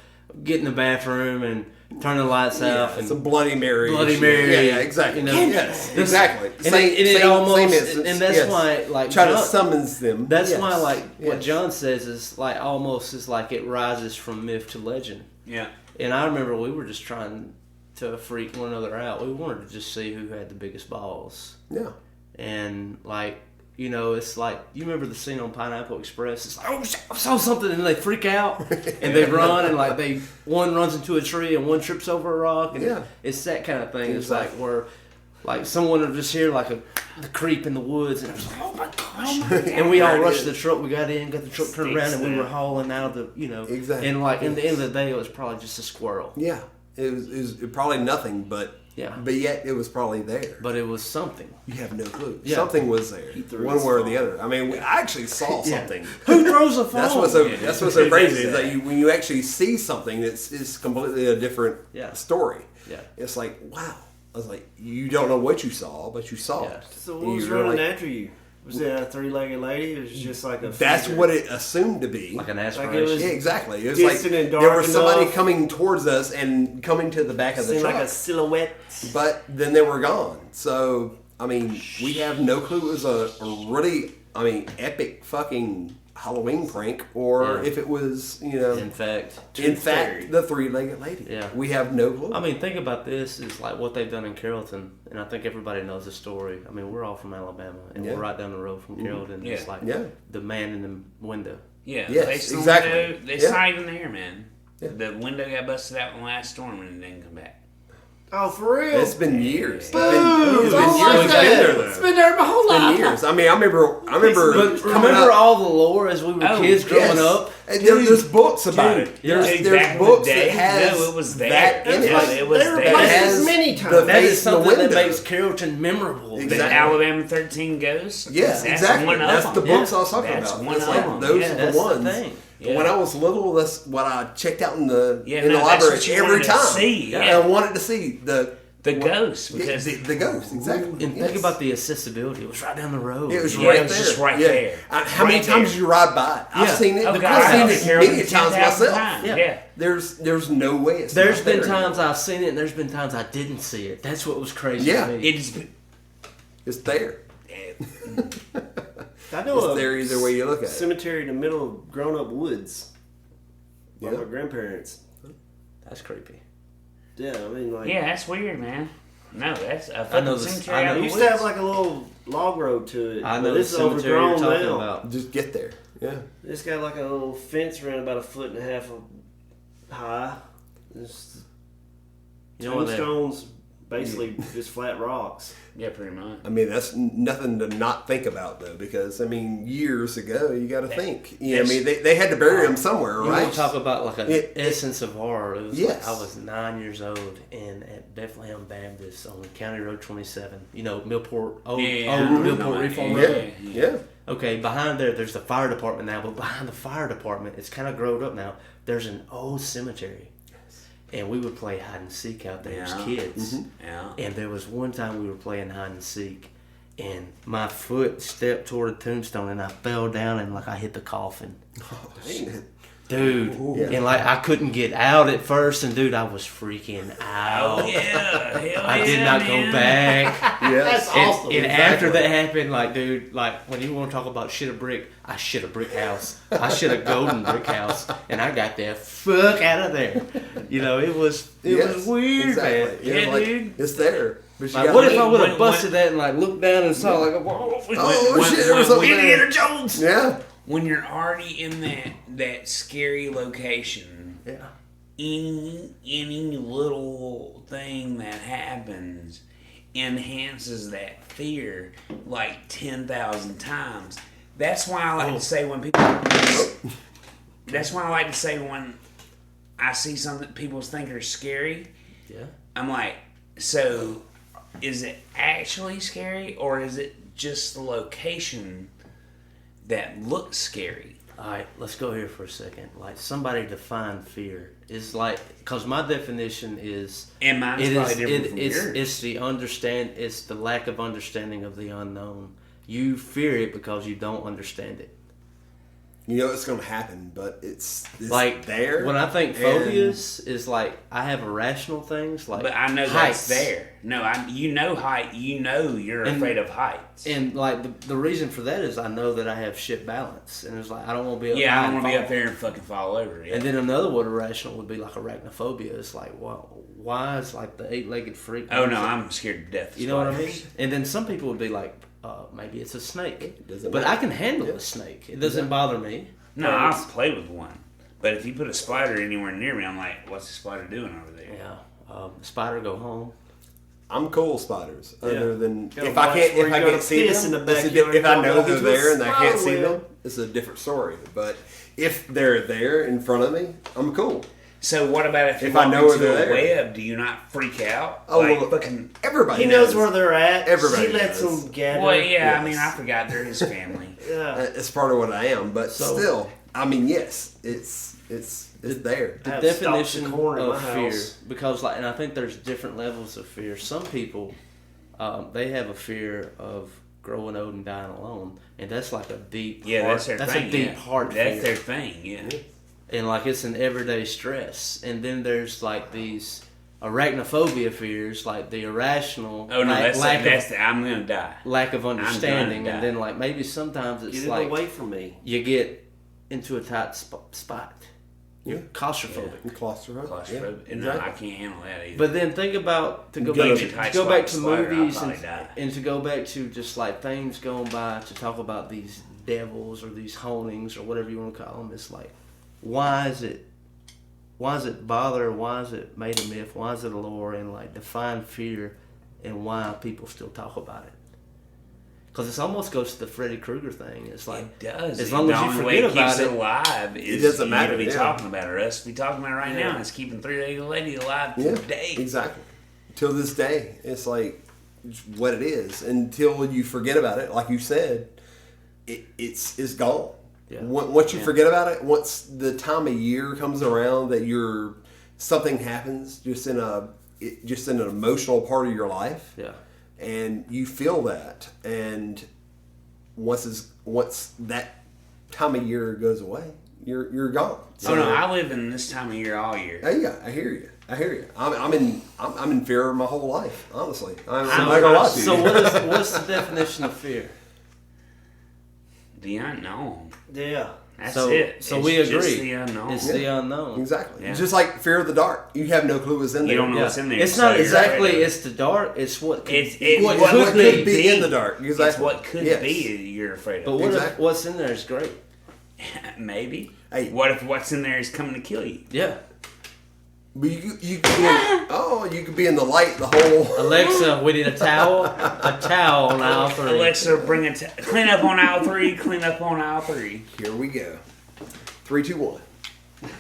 get in the bathroom and turn the lights Yeah, out. it's and a Bloody Mary. Bloody issue. Mary. Yeah, exactly. This- exactly. And it almost, instance, and that's yes. why, like, Try to John- summons them. That's Yes. why, like, what Yes. John says is like almost is like it rises from myth to legend. yeah. And I remember we were just trying to freak one another out. We wanted to just see who had the biggest balls. Yeah. And like, it's like, you remember the scene on Pineapple Express? It's like, oh, I saw something, and they freak out and they run, and like one runs into a tree and one trips over a rock, and Yeah. it's that kind of thing. It's Exactly. like where, like, someone will just hear like the creep in the woods, and it's like, oh my gosh! And we all There it rushed is. to the truck. We got in, got the truck turned around, and we were hauling out of the, Exactly. And like, in the end of the day, it was probably just a squirrel. Yeah. It was probably nothing, but Yeah. But yet it was probably there. But it was something. You have no clue. Yeah. Something was there, threw one his way or phone. the other. I mean, I actually saw something. Who throws a phone? That's what's so. Yeah, That's what's who so crazy does is that when you actually see something, it's completely a different Yeah. story. Yeah. It's like, wow. I was like, you don't know what you saw, but you saw Yeah. it. So And what was you were running like, after you? Was that a three-legged lady? It was just like a. That's figure? what it assumed to be. Like an Like aspiration. it was Yeah, exactly. It was distant like and there dark was somebody enough. coming towards us and coming to the back of the Seemed truck, like a silhouette. but then they were gone. So I mean, we have no clue it was a really, epic fucking Halloween prank, or Yeah. if it was, you know, In fact. in fact, the three-legged lady. Yeah. We have no clue. I mean, think about this is like what they've done in Carrollton, and I think everybody knows the story. I mean, we're all from Alabama, and Yeah. we're right down the road from Carrollton. It's Yeah. like Yeah. the man in the window. Yeah, Yes, they still exactly. window, it's Yeah. not even there, man. Yeah. The window got busted out in the last storm and it didn't come back. Oh, for real? It's been years. Boom! It's been It's years. like It's that. been there though. It's been there my whole It's been life. years. I mean, I remember But coming remember up. all the lore as we were Oh, kids growing Yes. up? And there's books about Dude, it. yeah. There's, Back there's in books the day, that has no, it was there. that in it. Yeah, it was They there. replaced It it has many the times. That is face in the something that window. makes Carrollton memorable. The Exactly. Alabama 13 Ghosts? Yes, That's exactly. one of That's them. the books I was Yeah. talking That's about. one It's of like them. those Yeah, are the that's the ones. thing. Yeah. When I was little, that's what I checked out in the Yeah, in the no, that's library what you every wanted to time. see, yeah. And I wanted to see the ghosts. Because the ghosts exactly. And Yes. think about the accessibility. It was right down the road. It was Yeah, right it was there. just right Yeah. there. How many Right times there. did you ride by it? I've Yeah. seen it. Oh, God, I've I've seen seen it Carrollton many times 10,000 myself. times. Yeah. Yeah. There's no way it's There's not been there. times I've seen it, and there's been times I didn't see it. That's what was crazy Yeah. to me. It's It's there. I know It's a there either way you look at it. cemetery in the middle of grown-up woods. By Yeah. my grandparents. That's creepy. Yeah, I mean, like. yeah, that's weird, man. No, that's a I know fucking this- cemetery I know out It of the used to have woods. like a little log road to it. I but know the this is cemetery you're overgrown talking now. about. Just get there. Yeah. It's got like a little fence around about 1.5 foot high. It's You know what they- tombstones, basically just flat rocks. Yeah, pretty much. I mean, that's nothing to not think about, though, because, I mean, years ago, you got to think. You know, I mean, they had to bury them somewhere, You right? want to talk about like an It- essence of horror. It was Yes. like I was 9 years old and at Bethlehem Baptist on County Road 27. You know, Millport, old Millport Reform Yeah, Road. yeah. Okay, behind there's the fire department now, but behind the fire department, it's kind of grown up now. There's an old cemetery. And we would play hide and seek out there as Yeah. kids. Yeah. And there was one time we were playing hide and seek, and my foot stepped toward a tombstone, and I fell down, and like I hit the coffin, Oh, shit. dude. Yeah. And like I couldn't get out at first, and dude, I was freaking out. Oh, yeah. Hell I did yeah, not man. go back. Yes. And after that happened, like, dude, like when you want to talk about shit a brick, I shit a brick house. I shit a golden brick house, and I got the fuck out of there. You know, it was Yes, weird, exactly. man. Yeah, Yeah, like, dude. it's there. But you Like, gotta what if I look. would have when- busted that and like looked down and saw like, whoa, Oh, shit, there was something there. Indiana Jones? Yeah. When you're already in that scary location, Yeah. any little thing that happens enhances that fear like 10,000 times. That's why I like to say when people. That's why I like to say when I see something people think are scary, Yeah. I'm like, so is it actually scary or is it just the location that looks scary? All right, let's go here for a second. Like somebody define fear is like, because my definition is And mine's it probably is different from yours. it's the lack of understanding of the unknown. You fear it because you don't understand it. You know it's going to happen, but it's Like there. when I think and- phobias is like I have irrational things like But I know heights. that's there. No, you know height. You know you're And- afraid of heights. And like the reason for that is I know that I have shit balance, and it's like I don't want to be up Yeah, high I don't and want to be fall. up there and fucking fall over. Yeah. And then another one irrational would be like arachnophobia. It's like why is like the 8-legged freak? Oh no, I'm scared to death. Of You know what I mean? spiders. And then some people would be like, maybe it's a snake, doesn't but matter. I can handle a snake. It doesn't bother me. No, I'll play with one. But if you put a spider anywhere near me, I'm like, what's the spider doing over there? Yeah, spider go home. I'm cool with spiders. Other than Go if I watch can't where if I you go can't to see piss them, in the it's a backyard, if I go know walk they're into a there and I can't see spider them, web. it's a different story. But if they're there in front of me, I'm cool. So what about if you If I walk know where into they're a there. Web? Do you not freak out? Oh, like, well, fucking. everybody He knows where they're at. Everybody He lets does. them gather. Well, yeah. I Yes. mean, I forgot they're his family. Yeah. It's part of what I am, but So- still, I mean, yes, it's there. The I have definition stopped the corner in of my fear, house. because like, and I think there's different levels of fear. Some people, they have a fear of growing old and dying alone, and that's like a deep, Yeah, heart, that's their that's thing. a deep yeah. heart That's fear, their thing. Yeah. and like it's an everyday stress. And then there's like these arachnophobia fears, like the irrational Oh no, that's lack of I'm gonna die. lack of understanding, die. and then like maybe sometimes it's Get it like away from me. you get into a tight spot. Yeah. Claustrophobic. Claustrophobic. Claustrophobic. Yeah, No, I exactly. can't handle that either. But then think about to go Give back me to, tight go back to spot slider, I'll movies probably and, die. and to go back to just like things going by to talk about these devils or these hauntings or whatever you want to call them. It's like, why is it bother? Why is it made a myth? Why is it a lore? And like define fear and why people still talk about it. Because it almost goes to the Freddy Krueger thing. It's like It does. as long the as you only way forget it keeps about it it, alive is doesn't you matter, to be yeah. talking about it. Or us to be talking about it right Yeah. now. It's keeping 3-Legged Lady alive Yeah, today. exactly. Till this day, it's like it's what it is. Until you forget about it, like you said, it's gone. Yeah. Once you Yeah. forget about it, once the time of year comes around that something happens just in an emotional part of your life, yeah. and you feel that, and once that time of year goes away, you're gone. Oh no, I live in this time of year all year. Hey, yeah, I hear you. I'm in fear my whole life. Honestly, I'm So, not gonna lie to you. so what's the definition of fear? The unknown. Yeah. That's so, it. So It's we just agree. the unknown. It's the unknown. Exactly. Yeah. It's just like fear of the dark. You have no clue what's in there. You don't know Yeah. what's in there. It's so not you're exactly. afraid of it. It's the dark. It's what could, It's what what could could be. be in the dark. Exactly. It's what could Yes. be you're afraid of. But what if Exactly. what's in there is great? Maybe. Hey. What if what's in there is coming to kill you? Yeah. But you could be you could be in the light the whole. Alexa, we need a towel. A towel on aisle 3. Alexa, bring it. Clean up on aisle 3. Clean up on aisle 3. Here we go. 3, 2, 1.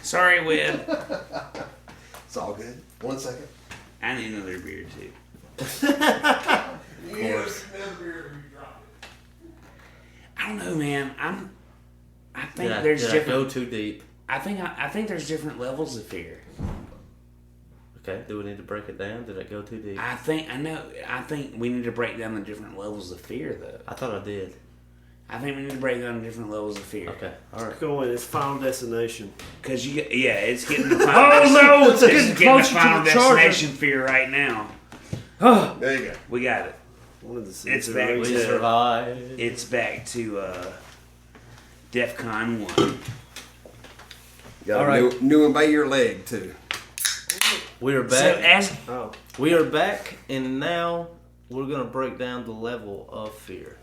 Sorry, Webb. It's all good. 1 second. I need another beer too. Of course. I don't know, man. I think Did there's I different. go too deep? I think there's different levels of fear. Okay. Do we need to break it down? Did I go too deep? I think we need to break down the different levels of fear, though. I thought I did. I think we need to break down the different levels of fear. Okay. All right. Going, it's Final Destination. Because it's getting the final. no, it's this getting is getting the closer to final the Charger. destination fear right now. There you go. We got it. One of the It's back We to survived. it's back to DEFCON 1. Got All a right. new one by your leg too. We are So back. as Oh, We are back, and now we're gonna break down the level of fear.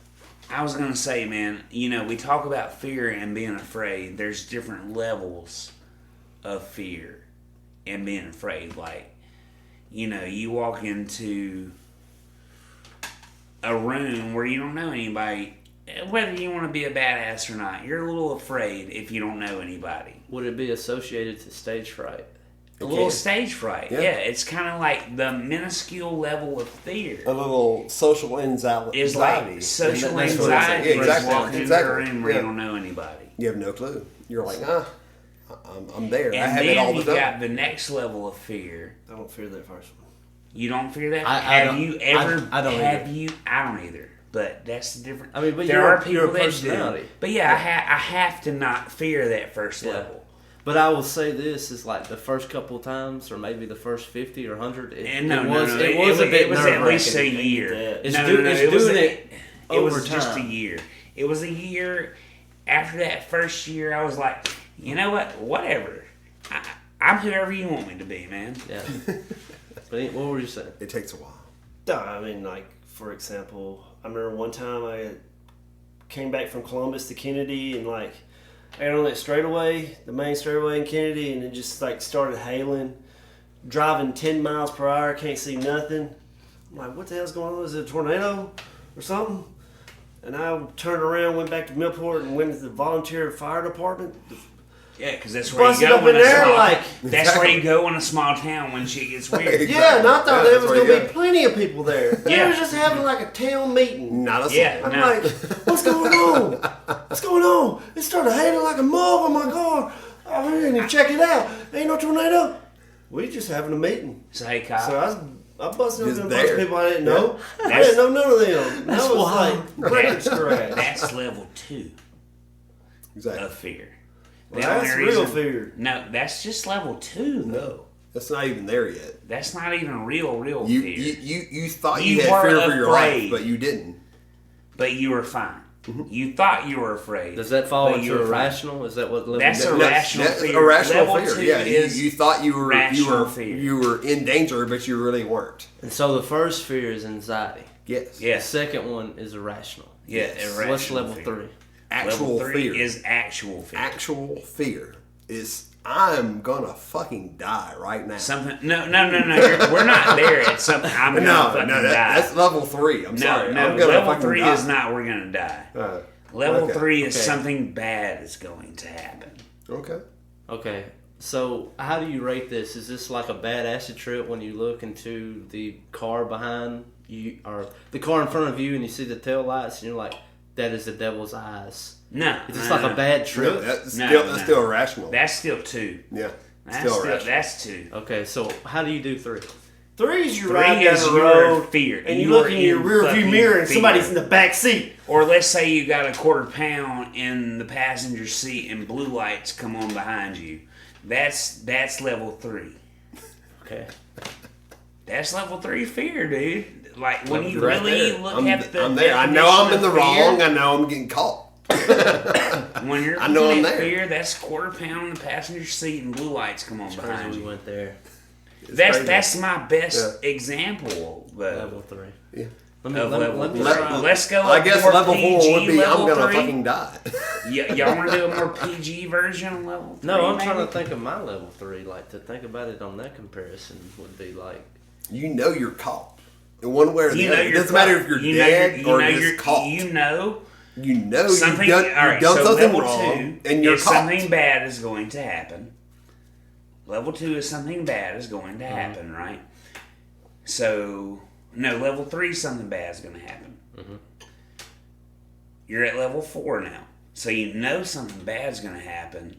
I was gonna say, man, we talk about fear and being afraid. There's different levels of fear and being afraid. Like, you walk into a room where you don't know anybody, whether you want to be a badass or not. You're a little afraid if you don't know anybody. Would it be associated to stage fright? A little stage fright. Yeah. Yeah, it's kind of like the minuscule level of fear. A little social anxiety. Is like social that's what it's anxiety. like. Yeah, Just exactly. walking Exactly. into a room where Yeah. you don't know anybody. You have no clue. You're like, I'm there. I And have it all then the you time. got the next level of fear. I don't fear that first one. You don't fear that? I have don't- you ever? I don't Have either. you? I don't either. But that's the difference. I mean, but there you're- are people you're a that personality. do. But yeah, I have to not fear that first Yeah. level. But I will say this is like the first couple of times, or maybe the first 50 or 100. And no, it was it a bit was at least a nerve-wracking. year. It's no, do- no, it's it was doing a- it It was over just a time. year. It was a year. After that first year, I was like, you know what? Whatever. I'm whoever you want me to be, man. Yeah. But what were you saying? It takes a while. No, I mean, like, for example, I remember one time I came back from Columbus to Kennedy, and like I got on that straightaway, the main straightaway in Kennedy, and it just like started hailing, driving 10 miles per hour, can't see nothing. I'm like, what the hell's going on? Is it a tornado or something? And I turned around, went back to Millport, and went to the volunteer fire department. Yeah, because that's where you Busted go up in in a there small. like. That's where you go in a small town when shit gets weird. Yeah, and I thought there was that's going where to you be plenty of people there. They Yeah. were just having like a town meeting. Not a soul. Yeah. I'm No. like, what's going on? What's going on? It started hailing like a mug on my car. I didn't even check it out. Ain't no tornado. We just having a meeting. So hey, Cobb. So I busted up Just in a bunch of there. people I didn't know. I That's- didn't know none of them. That's That was wild. like record scratch. That's level 2 Exactly. of fear. Well, The that's only real reason- fear. No, that's just level 2. No, that's not even there yet. That's not even real You fear. you thought You you, had were fear for your life, afraid. but you didn't. But you were fine. You thought you were afraid. Does that fall but you into were fine. irrational? Is that what level That's two a is? rational That's fear. irrational Level fear. 2 Yeah, is you thought you rational fear. were in danger, but you really weren't. And so the first fear is anxiety. Yes. The Yes. second one is irrational. Yeah, Yes. irrational What's level fear. 3? Actual Level 3 fear. is actual fear. Actual fear is I'm gonna fucking die right now. Something. No. We're not there at something. I'm gonna no, fucking no, die. that's level 3. I'm No, sorry. no. I'm gonna Level fucking 3 die. is not. We're gonna die. Uh, Level okay, 3 is okay. something bad is going to happen. okay. Okay, so how do you rate this? Is this like a bad acid trip when you look into the car behind you, or the car in front of you, and you see the tail lights, and you're like, that is the devil's eyes? No. Is this no, like no. a bad No, trip? that's No, still no. still irrational. That's still 2. Yeah. That's Still still irrational. that's 2. Okay, so how do you do 3? 3 is you 3 ride down is the your road fear. and you You're look in your in rear view fucking mirror and fear. somebody's in the back seat. Or let's say you got a £1/4 in the passenger seat and blue lights come on behind you. That's level 3. Okay. That's level 3 fear, dude. Like when you Right really there. look I'm, at the I'm there. I know I'm in the definition of wrong. I know I'm getting caught. fear, when you're I know looking I'm at there. fear, that's £1/4 in the passenger seat and blue lights come on behind Crazy we you. went there. crazy. That's my best example. Level 3. Yeah. Let me, Of let, level let me three. try. Let's go. I up guess more level 4 PG would be level I'm gonna 3. fucking die. Y'all want to do a more PG version of level 3? No, I'm maybe? trying to think of my level 3. Like, to think about it on that comparison would be like, You know you're caught. In one way or the You know other. It you're doesn't matter caught. if you're You know dead you're- or you know just you're caught. You know You know something. you've All done, right, you've done so something level wrong 2 and you're is caught. something bad is going to happen. Level 2 is something bad is going to happen, right? So no, level 3 something bad is going to happen. You're at level 4 now, so you know something bad is going to happen.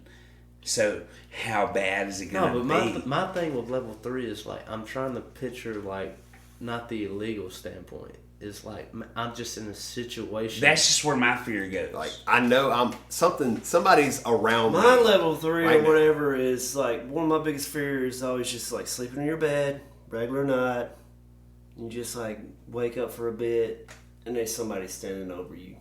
So how bad is it no, going but to be? my thing with level 3 is like, I'm trying to picture like, not the illegal standpoint. It's like, I'm just in a situation. That's just where my fear goes. Like I know I'm somebody's around My me. level 3 Right or now. whatever is like one of my biggest fears is always just like sleeping in your bed, regular night. You just like wake up for a bit and there's somebody standing over you,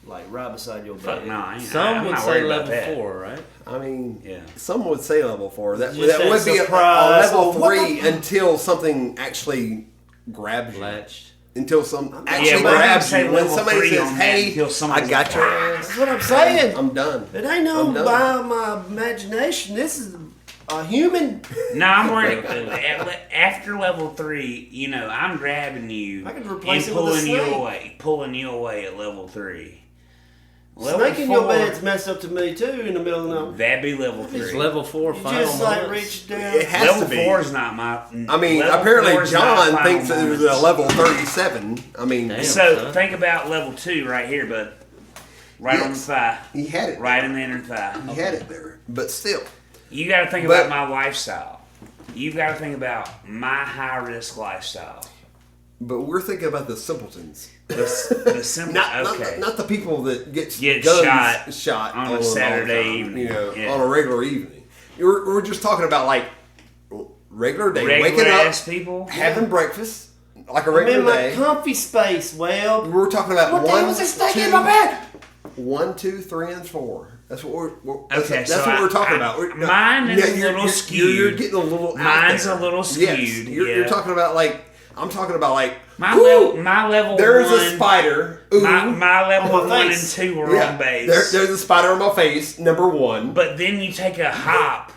like right beside your Fuck bed. no, I'm Some would not say worried about level that. 4, right? I mean, Yeah. some would say level 4. That Just that would that be a surprise. level Well, what 3 until something actually grabs you. Latched. Until some Yeah, actually but I grabs say you. When level somebody 3 says, on that "Hey, until I somebody's got like, your ass," That's what I'm saying. I'm done. It ain't no I'm done. by my imagination. This is a human. No, I'm worried. After level 3, you know, I'm grabbing you I could replace and it with a pulling you away at level 3. Level Snake in your 4, bed's messed up to me too in the middle of the night. That'd be level 3. Is level 4 You final just like moments? reach down. It has level to be. 4 is not my. I mean, level apparently 4 is not John final thinks it was a moments. level 37. I mean, Damn. So son. think about level 2 right here, bud. Right on the Yes. thigh. he had it. Right in the inner thigh. He had it there, but still. You got to think But- about my lifestyle. You've got to think about my high risk lifestyle. But we're thinking about the simpletons. The simple. Okay. Not the people that get Get guns shot on a all the Saturday time, evening. you know, Yeah. on a regular evening. We're just talking about like regular day, Regular waking up, ass people. having breakfast, like a I'm in regular my day. comfy space, Webb. We're talking about What the hell was this snake in my bed? 1, 2, 3, and 4. That's what Okay, that's so what we're talking about. mine is a little skewed. You're getting a little. Mine's out there. a little Yes, skewed, you're yeah. talking about like I'm talking about like My ooh, level There's 1. a spider. Ooh, My level On my 1 and face. 2 were yeah, on base. there's a spider on my face. Number 1. But then you take a hop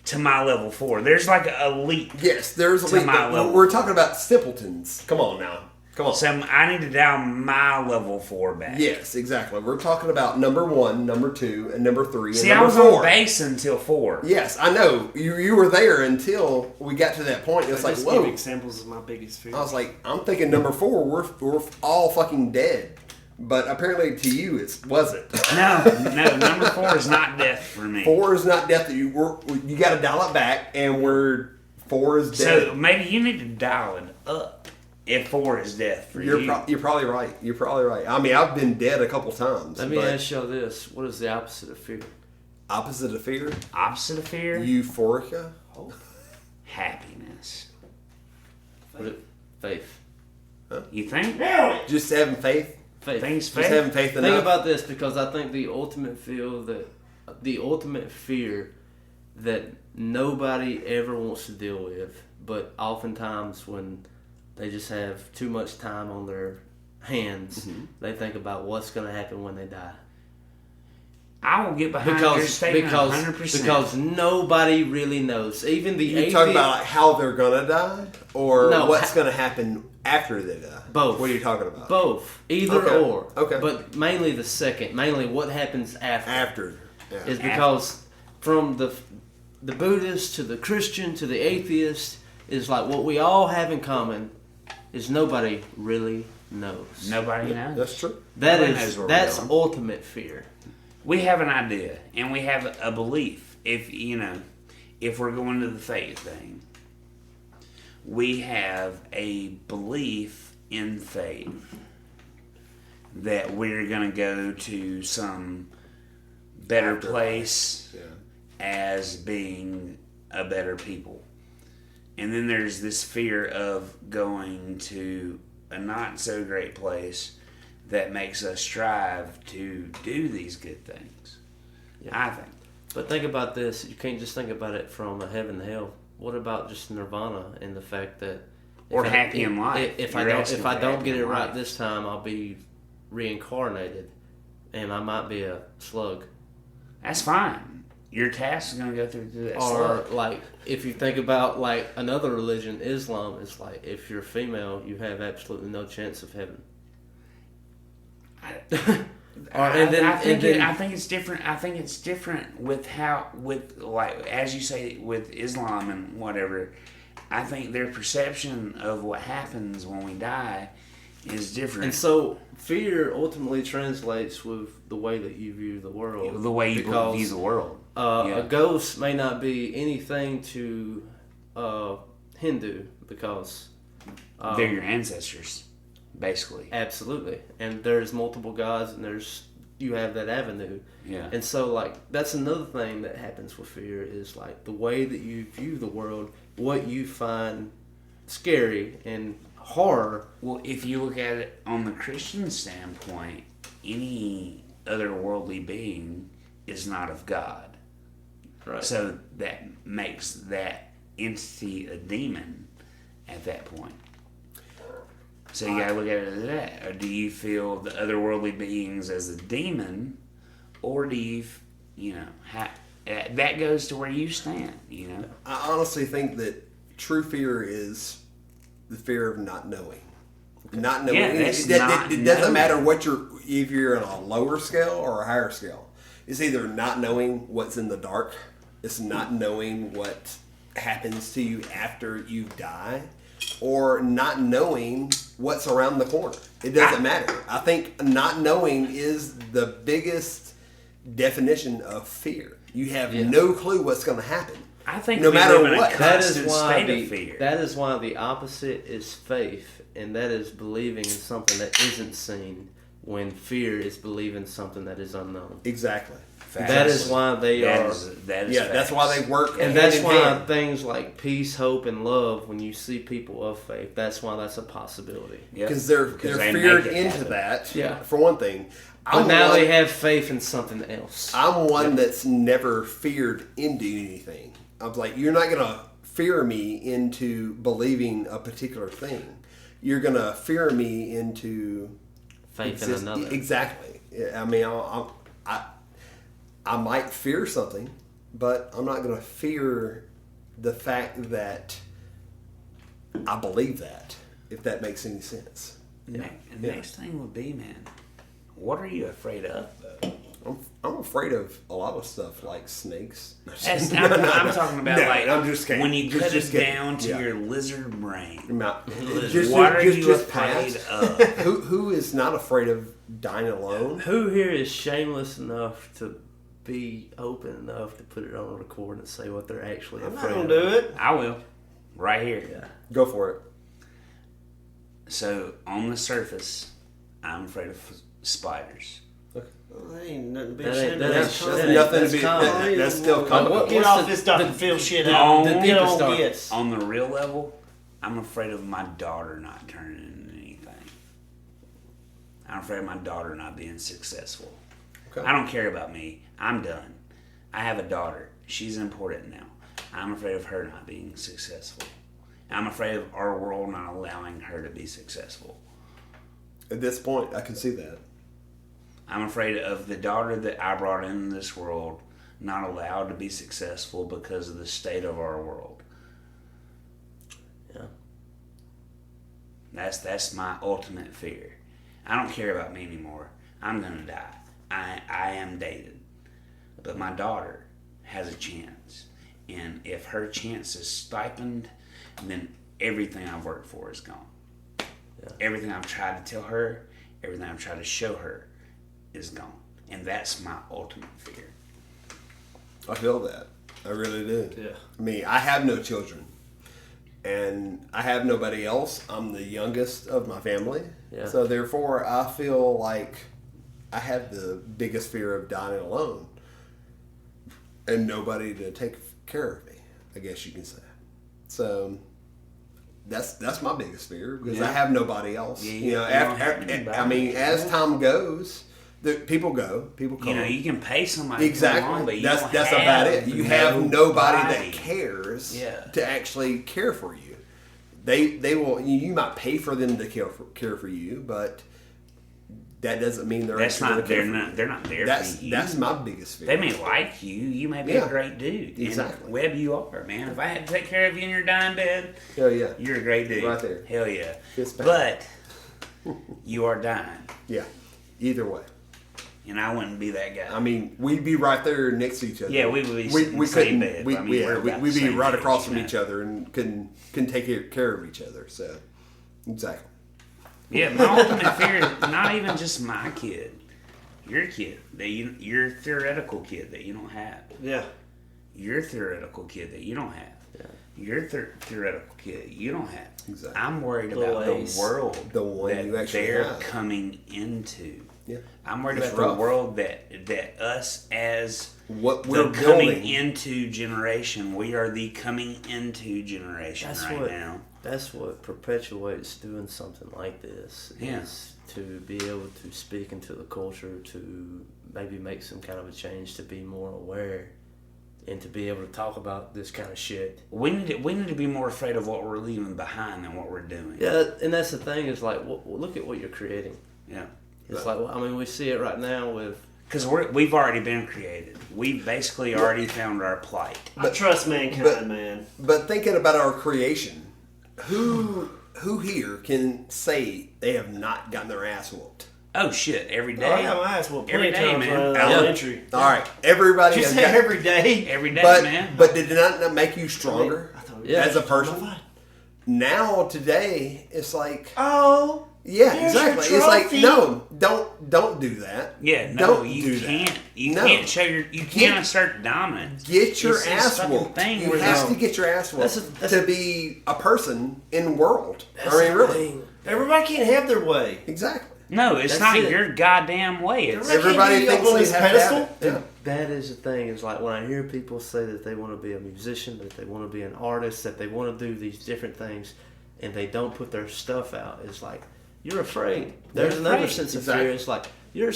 to my level 4. There's like a leap. Yes, there's a To leap. my But level. we're talking about simpletons. Come on now. Come on. So I need to dial my level 4 back. Yes, exactly. We're talking about number 1, number 2, and number 3, See, and I number was 4. on base until 4. Yes, I know. You were there until we got to that point. It's like, Just whoa. give examples of my biggest fear. I was like, I'm thinking number 4, we're all fucking dead. But apparently to you, it wasn't. No, number 4 is not death for me. 4 is not death. You got to dial it back, and 4 is death. So maybe you need to dial it up if 4 is death for you. You're probably right. You're probably right. I mean, I've been dead a couple times. Let me but ask y'all this: what is the opposite of fear? opposite of fear? Opposite of fear? Euphoria? Happiness. Faith. You think? Just having faith? Faith. Things Just faith? having faith enough? Think about this, because I think the ultimate fear that nobody ever wants to deal with, but oftentimes when they just have too much time on their hands, they think about what's going to happen when they die. I will get behind your statement 100%. Because nobody really knows. Even the You atheist. talking about like how they're gonna die, or No, what's gonna happen after they die? Both. What are you talking about? Both. Either Okay. or. Okay. But mainly the second. Mainly what happens after. After. Yeah. Is because from the Buddhist to the Christian to the atheist is like what we all have in common is nobody really knows. Nobody knows. That's true. Nobody knows where we're That's going. ultimate fear. We have an idea and we have a belief. If we're going to the faith thing, we have a belief in faith that we're going to go to some better place as being a better people. And then there's this fear of going to a not so great place that makes us strive to do these good things. I think. But think about this. You can't just think about it from a heaven to hell. What about just nirvana and the fact that Or happy in life. If You're I asking don't for get happy it in right life. this time, I'll be reincarnated, and I might be a slug. That's fine. Your task is going to go through that Or slug. like if you think about like another religion, Islam, is like if you're female, you have absolutely no chance of heaven. I think it's different. I think it's different with like as you say with Islam and whatever. I think their perception of what happens when we die is different. And so fear ultimately translates with the way that you view the world. The way you Because, view the world. A ghost may not be anything to Hindu because They're your ancestors, basically. absolutely, and there's multiple gods, and you have that avenue. Yeah. And so, like, that's another thing that happens with fear is, like, the way that you view the world, what you find scary and horror. Well, if you look at it on the Christian standpoint, any otherworldly being is not of God. Right. So that makes that entity a demon at that point. So you gotta look at it as that. Or do you feel the otherworldly beings as a demon, or do you, that goes to where you stand, I honestly think that true fear is the fear of not knowing. Not knowing. Yeah, that's it not doesn't knowing. matter if you're on a lower scale or a higher scale. It's either not knowing what's in the dark. It's not knowing what happens to you after you die, or not knowing what's around the corner. It doesn't matter. I think not knowing is the biggest definition of fear. You have no clue what's going to happen. I think no we matter live in a what. constant state of fear. That is why the opposite is faith, and that is believing in something that isn't seen, when fear is believing something that is unknown. Exactly. That is why they are. That is That's why they work. And that's why things like peace, hope, and love, when you see people of faith, that's why that's a possibility. Because they're they feared make it into happen. that. Yeah. For one thing, But now they have faith in something else. I'm one that's never feared into anything. I'm like, you're not gonna fear me into believing a particular thing. You're gonna fear me into Faith in another. Exactly. I mean, I might fear something, but I'm not going to fear the fact that I believe that, if that makes any sense. Next thing would be, man, what are you afraid of, though? I'm afraid of a lot of stuff like snakes. I'm talking about I'm just kidding. when you cut Just it kidding. down to Yeah. your lizard brain. What are you afraid of? Who is not afraid of dying alone? Who here is shameless enough to be open enough to put it on a record and say what they're actually I'm not afraid gonna of? do it. I will. Right here. Yeah. Go for it. So, on the surface, I'm afraid of spiders. Well, that ain't nothing to be That ain't- ashamed that of. ain't- That's that common. ain't- Nothing that's to be. common. That's still Like, common. what- Get what's off the- this Dr. Phil shit on out. the Get deepest on dark- gets. On the real level, I'm afraid of my daughter not turning into anything. I'm afraid of my daughter not being successful. Okay. I don't care about me. I'm done. I have a daughter. She's important now. I'm afraid of her not being successful. I'm afraid of our world not allowing her to be successful. At this point, I can see that. I'm afraid of the daughter that I brought into this world not allowed to be successful because of the state of our world. Yeah. That's my ultimate fear. I don't care about me anymore. I'm gonna die. I am dated. But my daughter has a chance. And if her chance is stipend, then everything I've worked for is gone. Yeah. Everything I've tried to tell her, everything I've tried to show her is gone. And that's my ultimate fear. I feel that. I really do. Yeah. I mean, I have no children. And I have nobody else. I'm the youngest of my family. Yeah. So therefore, I feel like I have the biggest fear of dying alone. And nobody to take care of me, I guess you can say. So that's my biggest fear because I have nobody else. Yeah, you know, you don't have anybody. I mean, as time goes, people come. You know, you can pay somebody Exactly. to come on, but you that's don't that's have about it. You have nobody that nobody. cares Yeah. to actually care for you. They will. You might pay for them to care for you, but that doesn't mean they're That's actually not. gonna care They're for not. you. They're not there That's for you. that's my biggest fear. They may like you. You may be Yeah. a great dude. Exactly. And Webb, you are, man. If I had to take care of you in your dying bed, Hell yeah. you're a great dude. Right there. Hell yeah. Fist bump. But you are dying, Yeah. Either way. and I wouldn't be that guy. I mean, we'd be right there next to each other. Yeah, we would be in the same bed. We, I mean, we're about we'd the be same right age, across from you know. each other and can take care of each other. So, exactly. Yeah, my ultimate fear is not even just my kid. Your kid, your theoretical kid that you don't have. Yeah. Your theoretical kid that you don't have. Yeah. Your theoretical kid you don't have. Exactly. I'm worried Little about Ace. the world The one that you actually they're have. coming into. Yeah. I'm worried It's about rough. the world that us as What we're the coming building. into generation. We are the coming into generation That's right what now. That's what perpetuates doing something like this. Yeah. Is to be able to speak into the culture, to maybe make some kind of a change, to be more aware, and to be able to talk about this kind of shit. We need to be more afraid of what we're leaving behind than what we're doing. Yeah, and that's the thing is like, look at what you're creating. Yeah. It's like, I mean, we see it right now with. Because we've already been created. We've basically already found our plight. I trust mankind, man. But thinking about our creation, who here can say they have not gotten their ass whooped? Oh shit! Every day. I got my ass whooped Every plenty day, of times man. when I was Yeah. elementary. All right, everybody Did you has say got, every day? Every day, but man. but did it not make you stronger I thought Yeah. as a person? Now today, it's like Oh. yeah, Here's exactly. your It's like trophy. no, don't do that. Yeah, no, don't you do can't. That. You No. can't show you can't assert dominance. Get your It's this ass fucking whooped. thing You where have the- to get your ass whooped That's to be a person in the world. That's I mean, the really, thing. Everybody can't have their way. exactly. No, it's That's not it. your goddamn way. It's Everybody Everybody can't be thinks up on they this have to have pedestal? it. Yeah. That is the thing. Is like when I hear people say that they want to be a musician, that they want to be an artist, that they want to do these different things, and they don't put their stuff out. It's like you're afraid. There's You're another afraid. sense of Exactly. fear. It's like you're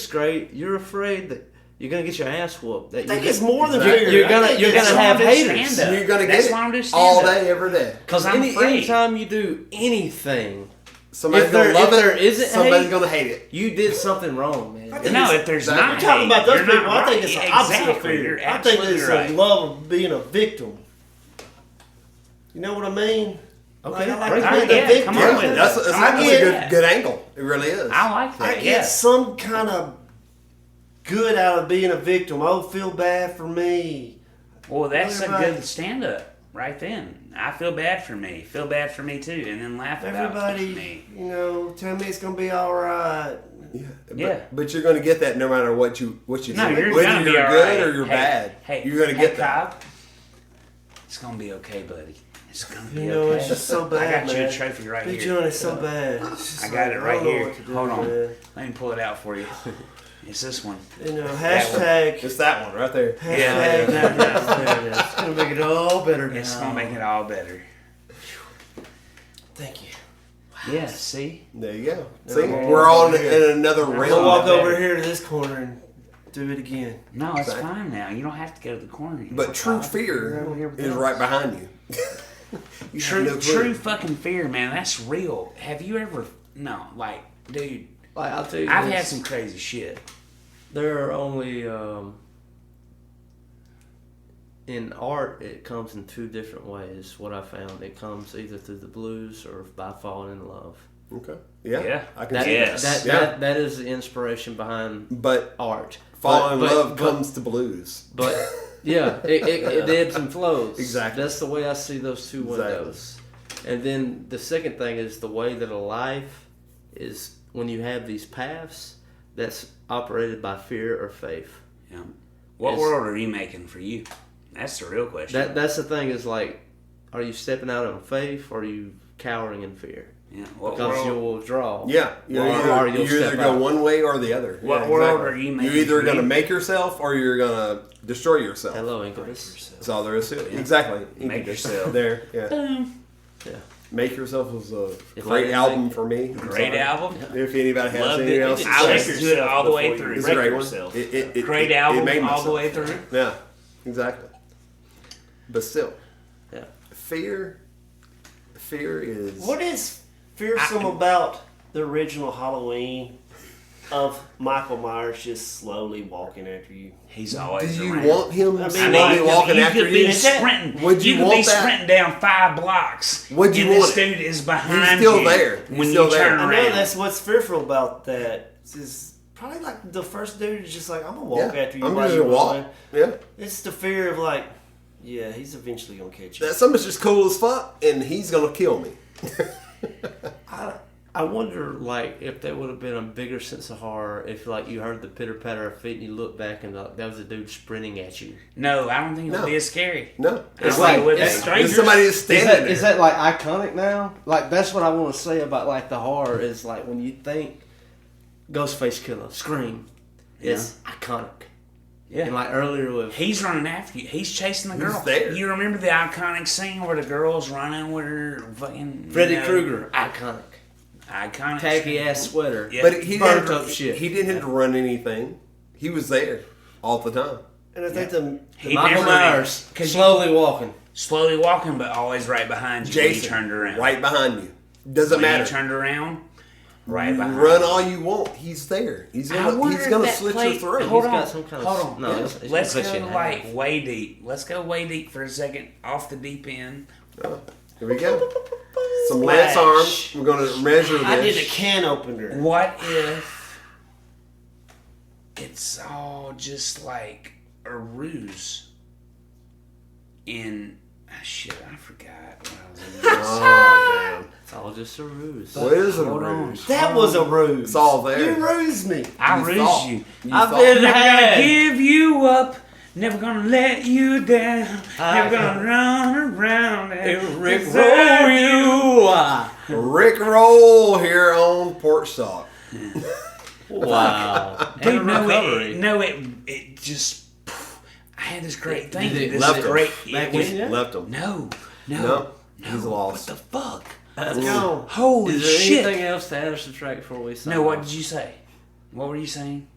afraid that you're gonna get your ass whooped. That I think you it's more than Exactly. fear. You're I gonna think you're it's- gonna have why I'm doing haters. stand-up. You're gonna That's get why I'm it doing all stand-up. day, every day. Because I'm afraid. Anytime you do anything, Somebody's If there- gonna love if it. there isn't somebody's hate- gonna hate it. you did something wrong, man. No, if there's Exactly. not, I'm talking about those you're not people. I think right. it's the opposite of Exactly. fear. You're I think absolutely it's right. a love of being a victim. You know what I mean? Okay, I like break playing it the yeah, victim. come on with it. That's I a get good angle. It really is. I like that. I get Yeah. some kind of good out of being a victim. Oh, feel bad for me. Well, that's a Everybody- good stand-up right then. I feel bad for me. Feel bad for me too, and then laugh about Everybody, me. tell me it's gonna be all right. Yeah. Yeah. But you're going to get that no matter what you No, do. you're Whether gonna be you're all good right. or you're Hey, bad. Hey, you're going to get that. Cobb, it's gonna be okay, buddy. It's gonna be You know, okay. it's just so I bad, got you man. a trophy right Big here. John is so bad. It's just I got like, it right don't know here. what to do, Hold on. man. Let me pull it out for you. It's this one. Hashtag. It's that one right there. Hashtag. Yeah. There it is. It's gonna make it all better now. It's gonna make it all better. Thank you. Yeah. See. There you go. See, Yeah. we're on in another We'll realm. walk better. over here to this corner and do it again. No, it's Exactly. fine now. You don't have to go to the corner anymore. But true Cobb. You're fear over here with is us. right behind you. You have True, no clue. true fucking fear, man. That's real. Have you ever? No, like, dude. Like, I'll tell you I've this, had some crazy shit. there are only in art it comes in two different ways. What I found, it comes either through the blues or by falling in love. Okay. Yeah. Yeah. I can That, see Yes. that. that is the inspiration behind But art. falling But- in love but- comes to blues. But yeah, it ebbs and flows. Exactly. That's the way I see those two Exactly. windows. And then the second thing is the way that a life is when you have these paths that's operated by fear or faith. Yeah. What It's- world are you making for you? That's the real question. That's the thing is like, are you stepping out on faith or are you cowering in fear? yeah. What Because world? you'll withdraw. Yeah. You Or either, you'll you either step go out. one way or the other. What Yeah, world exactly. are you You're making either for going to me? make yourself or you're going to destroy yourself. Hello, Incubus. That's all there is to it. Exactly. Make yourself. There. Yeah. Boom. Yeah. Make Yourself was a If I great didn't album make- for me. I'm Great sorry. album. If anybody has Loved anything it. else to I say. listened to it all the way through. It's a Wreck great one. yourself. It Great it album made all the myself. way through. Yeah, exactly. But still, Yeah. fear is. What is fearsome about the original Halloween of Michael Myers just slowly walking after you? He's Do always you around. want him I mean, slowly walking you after could be you? sprinting. Would you could want be that? sprinting down 5 blocks. Would you and want this it? dude is behind still you there. He's when still you there. turn I around. know that's what's fearful about that. Is probably like the first dude is just like, I'm gonna walk Yeah, after you. I'm while just you're gonna walk. running. Yeah, It's the fear of like, yeah, he's eventually gonna catch you. that something's just cool as fuck, and he's gonna kill me. I wonder, like, if there would have been a bigger sense of horror if, like, you heard the pitter patter of feet and you look back and like, that was a dude sprinting at you. No, I don't think it would No. be as scary. No, It's like- like with it's the strange. if somebody is standing there. Is that like iconic now? Like, that's what I want to say about like the horror is like when you think Ghostface Killer, Scream, it's iconic. Yeah. And like earlier with He's running after you. He's chasing the girl. He's there. You remember the iconic scene where the girl's running with her fucking Freddy Krueger, iconic. Iconic. Tacky ass sweater. Yeah. But he Burnt didn't. up shit. He didn't have to run anything. He was there all the time. And I think the He Michael never- Myers, 'cause slowly walking. slowly walking, but always right behind you. Jason, when you turned around. right behind you. Doesn't When matter. you turned around, right You behind. run you. all you want. He's there. He's I gonna. wonder He's if gonna that slit play- your throat. Hold He's on. got some kind of- Hold on. no, it's- it's Let's gonna go cut you in like half. way deep. Let's go way deep for a second. Off the deep end. Here we go. Some lance arms. We're gonna measure this. I did a can opener. What if it's all just like a ruse? Shit, I forgot what I was going to say. Oh It's all just a ruse. damn. What is a Hold on. ruse? That was a ruse. It's all there. You rused me. I You rused thought. you. You I've thought. been Never gonna had. give you up. Never gonna let you down. Never gonna run around and Rick desert roll you. Rick Roll here on Porch Talk. Wow. Dude, And no, recovery. it just. I had this great thing. Did it This left him. great. Back it was- in yet? Left him. No. No, he's lost. What the fuck? Let's go. Holy Is there shit! anything else to add or subtract before we sign No, what off? did you say? What were you saying?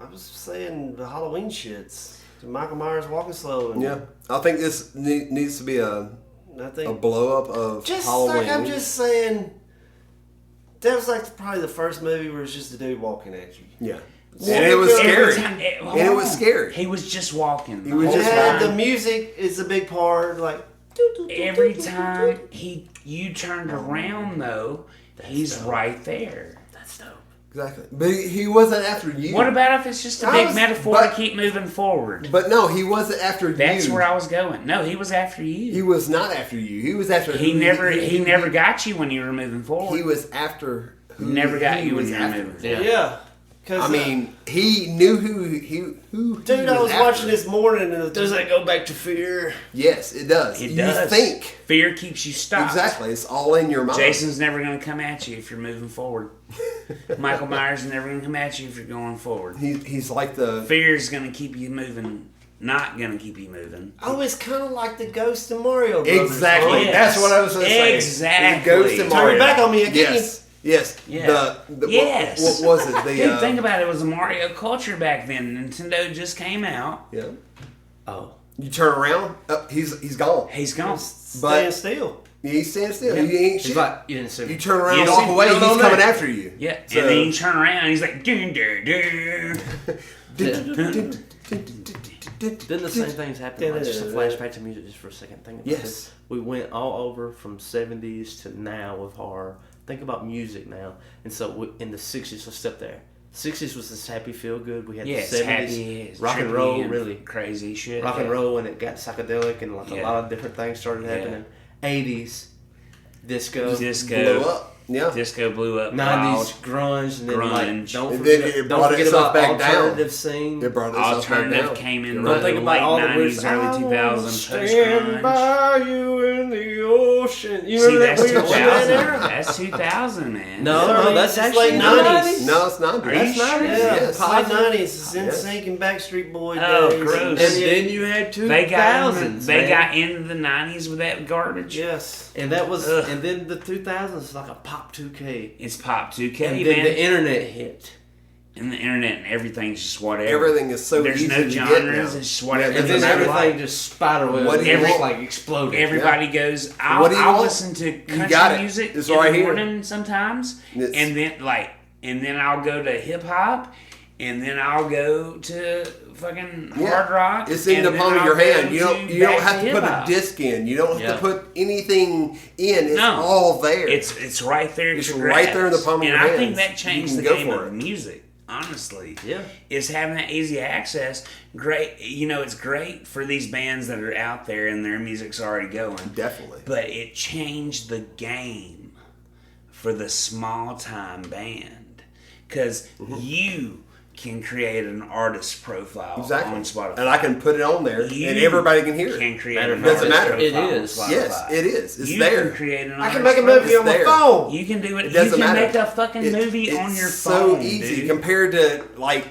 I was saying the Halloween shits. Michael Myers walking slow. And Yeah, I think this needs to be a I think blow up of just Halloween. like I'm just saying. That was like probably the first movie where it's just a dude walking at you. Yeah, Well, and it was every scary. time- And it was scary. He was just walking. He was the just whole And time. the music is a big part. Like Every time he you turned around though, he's dope. right there. That's dope. Exactly. But he wasn't after you. What about if it's just a big metaphor to keep moving forward? But no, he wasn't after you. That's where I was going. No, he was after you. He was not after you. He was after. He never got you when you were moving forward. He was after. He never got you when you were moving forward. Yeah. I mean, he knew who. Dude, I was watching this morning, and Does that go back to fear? Yes, it does. It you does. think Fear keeps you stopped. exactly. It's all in your mind. Jason's never going to come at you if you're moving forward. Michael Myers is never going to come at you if you're going forward. He's like the. Fear is going to keep you moving. Not going to keep you moving. oh, it's kind of like the ghost of Mario Brothers. Exactly. Yes. That's what I was going to say. Exactly. It goes to Turn Mario. it back on me again. Yes. Yes. Yeah. Yes. What was it? The Dude, think about it. It was a Mario culture back then. Nintendo just came out. yeah. Oh. You turn around. He's gone. He's gone. Stand still. He's standing still. Yeah. He ain't He's shit. like, you didn't see me. You turn around You and walk see- away. no, He's no, coming no. after you. Yeah. So- And then you turn around and he's like, doo, doo, doo. Then the same things happen. Like, just a flashback to music just for a second. Think about Yes. this. We went all over from 70s to now with horror. Think about music now. And so in the 60s, let's step there. 60s was this happy feel good. We had Yes, the 70s, happy, rock and trippy, roll, and really. crazy shit. Rock and roll, and it got psychedelic, and like a Yeah. lot of different things started happening. 80s, disco. Disco. Blew up. Yeah. Disco blew up. 90s, Wild. grunge, and then like, Grunge. don't And forget, then it don't brought forget itself about back down. alternative scene. It brought itself back Alternative down. came in You're the right. Think about late all the 90s, weird- early 2000s, Stand post-grunge. by you in the ocean. You See, remember that's that weird shit in 2000. there? That's 2000, man. No, Sorry, that's it's actually late 90s. No, it's not. Are you That's sure? 90s. Yeah, Yes. late Positive. 90s. It's in Yes. sync and Backstreet Boy Oh, days. gross. And then you had 2000s. They got man. into the 90s with that garbage. Yes. And that was, Ugh. and then the 2000s is like a pop 2K. It's Pop 2K, And then man. the internet hit. And the internet and everything's just whatever. Everything is so There's easy no to get genres. now. It's just Yeah, whatever. And doesn't then matter everything what. just spiderwebs. What do you Every want? like exploded. Everybody goes, What I'll do you want? listen to got country it. music It's in right the here. morning sometimes. It's- And then I'll go to hip hop, and then I'll go to fucking hard rock. It's in and the then palm of I'll your go hand. You don't back have to put a hip-hop. disc in. You don't have Yeah. to put anything in. It's No. all there. It's right there. It's to right there in the grasp. palm of your And I think hands. that changed You the can go game for of it. music. Honestly, Yeah. is having that easy access. Great, it's great for these bands that are out there and their music's already going. Definitely. But it changed the game for the small time band because you can create an artist profile Exactly. on Spotify. And I can put it on there, You and everybody can hear can it. create Matter an of Doesn't artist matter. It profile on is. Spotify. Yes, it is. It's you there. can create an I artist can make a profile. movie on my there. phone. You can do it. It You doesn't can matter. make a fucking movie on your so phone. easy dude. compared to like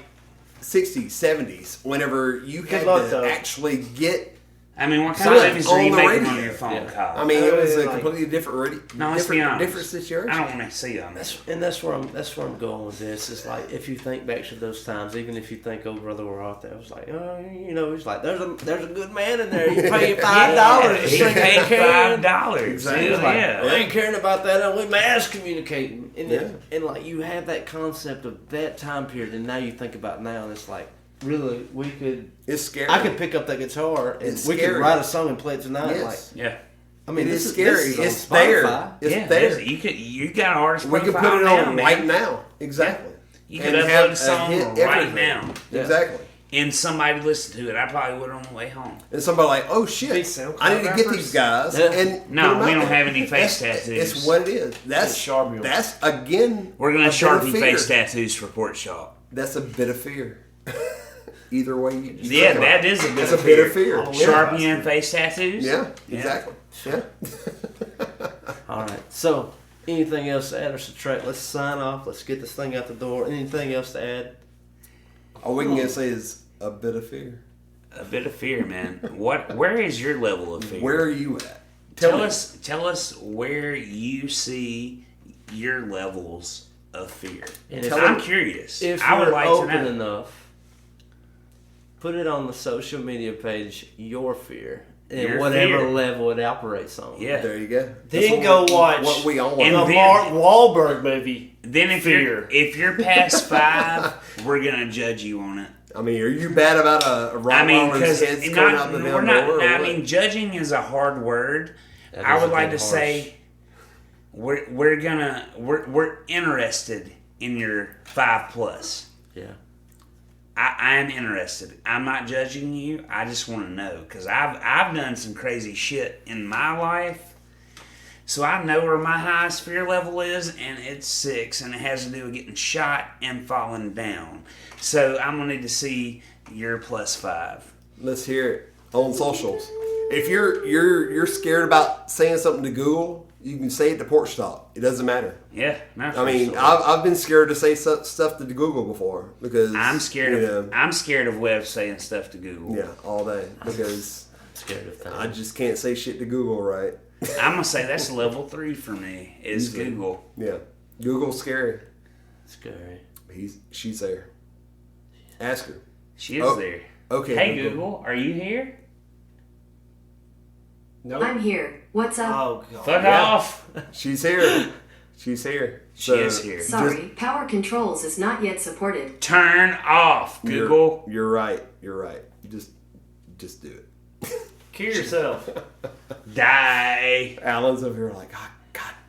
60s, 70s, whenever you had luck, to though. actually get. I mean, what kind Put of it movies are on you the making on radio. your phone, Yeah. Cobb? I mean, it was a like- completely different, No, let's be honest. different situation. I don't want to see them. That's where I'm going with this. It's like if you think back to those times, even if you think, oh brother, we're out there. I was like, it's like there's a good man in there. You pay $5 to He sing paid that $5. Exactly. It's like, Yeah. I ain't caring about that. And we mass communicating, and Yeah. and like you have that concept of that time period, and now you think about now, and it's like really we could. It's scary. I could pick up that guitar and It's we could scary. write a song and play it tonight. Yes. Like, Yeah. I mean, It this is scary. This is on It's there. Spotify. It's Yeah, there. You got an artist We can profile put it now, on man. right now. Exactly. You could And upload have a song hit right everything. now, Yeah. Exactly. and somebody listen to it. I probably would on the way home. And somebody like, oh shit, Big SoundCloud I need to get rappers. these guys. Yeah. And No, put 'em we out don't there. have any face That's- tattoos. It's what it is. That's Sharpie 'em. that's again. We're gonna a bit of Sharpie fear. face tattoos for Porch Shop. That's a bit of fear. Either way, you just Yeah, think that about it. is a bit That's of a bit fear. of fear. Oh, yeah. Sharpie and face tattoos. Yeah, Yeah. exactly. Yeah. All right. So, anything else to add or subtract? Let's sign off. Let's get this thing out the door. Anything else to add? All we can say is a bit of fear. A bit of fear, man. Where is your level of fear? Where are you at? Tell me. us where you see your levels of fear. And Tell I'm them- curious. If I would you're like open to know. enough, put it on the social media page. Your fear and Your whatever fear. level it operates on. Yeah. There you go. Then That's go what watch what we all And the want. then- Mark Wahlberg movie. Then if Fear. you're past 5, we're gonna judge you on it. I mean, are you bad about a I mean, Rottweiler's because heads coming out the we're damn not. door? or I what? mean, judging is a hard word. That I is would a like bit to harsh. say we're interested in your 5+. Yeah. I am interested. I'm not judging you. I just want to know because I've done some crazy shit in my life, so I know where my highest fear level is, and it's 6, and it has to do with getting shot and falling down. So I'm gonna need to see your +5. Let's hear it on socials. If you're scared about saying something to Google, you can say it to Porch Talk. It doesn't matter. Yeah, no, I mean, sure. I've been scared to say stuff to Google before because I'm scared of Webb saying stuff to Google. Yeah, all day because Scared of things. I just can't say shit to Google right. I'm gonna say that's level 3 for me. Is Google. Yeah, Google's scary. Scary. She's there. Ask her. She is there. Okay. Hey Google, are you here? No. I'm here. What's up? Oh god. Fuck off. She's here. She's here. She is here. Sorry, power controls is not yet supported. Turn off, Google. You're right. You're right. Just do it. Kill yourself. Die. Alan's over here like, God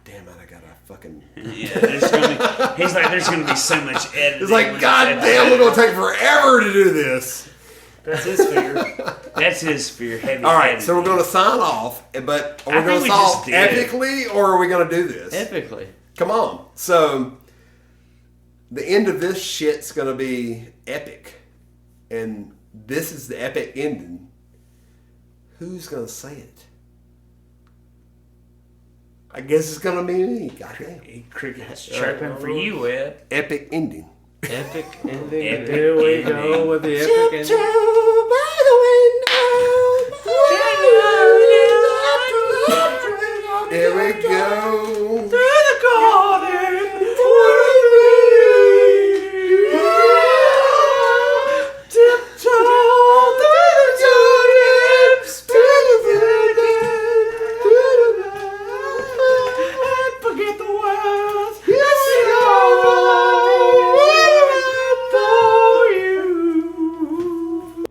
damn it, I gotta fucking. Yeah, he's like, there's gonna be so much editing. It's like, God damn, we're gonna take forever to do this. That's his fear. That's his fear. Heavy. All right, so we're gonna sign off, but are we I gonna think we sign just off did. epically, or are we gonna do this? Epically. Come on. So the end of this shit's gonna be epic, and this is the epic ending. Who's gonna say it? I guess it's gonna be me. Goddamn. Cricket's chirping for you, Webb. Epic ending. Epic ending. Epic Here we ending. go with the epic ending. Here we go.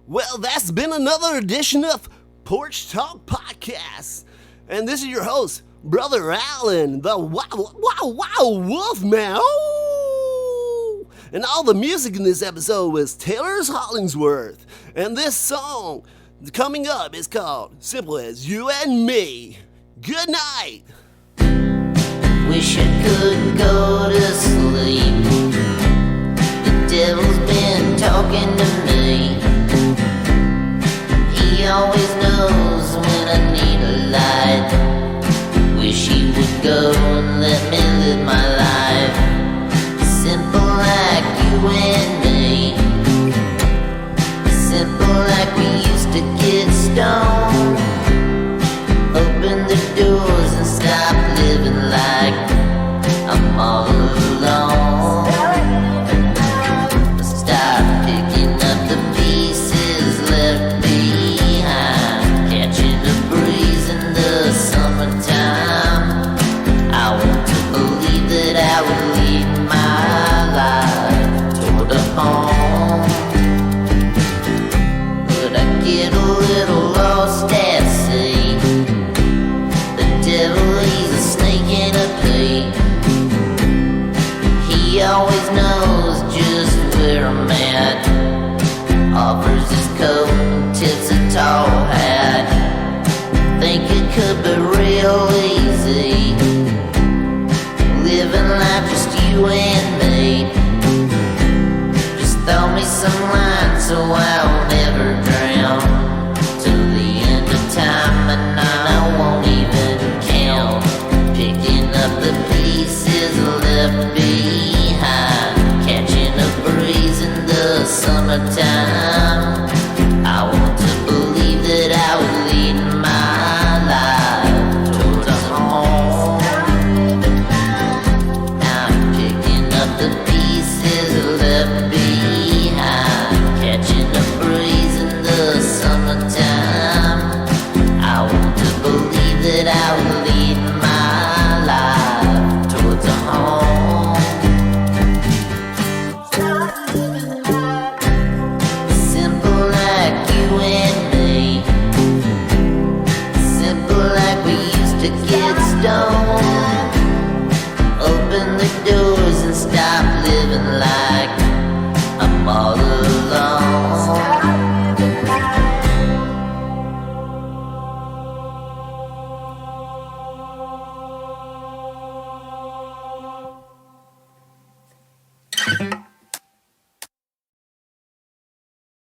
Well, that's been another edition of Porch Talk Podcast. And this is your host, Brother Allen, the wow Wolfman. Oh! And all the music in this episode was Taylor Hollingsworth. And this song coming up is called Simple as You and Me. Good night. Wish I could go to sleep. The devil's been talking to me. He always knows when I need a light. Wish he would go and let me live my life. Simple like you and me. Simple like we used to get stoned. Open the doors and stop living like I'm all alone. Stop picking up the pieces left behind. Catching a breeze in the summertime. I want to believe that I would lead my life toward a home. But I get a little lost at sea. The devil, he's a snake in a pea. He always knows just where I'm at. Offers his coat and tips a tall hat. Think it could be real easy, living life just you and me. Just throw me some lines so I'll never drown. Till the end of time and I won't even count. Picking up the pieces left behind. Catching a breeze in the summertime.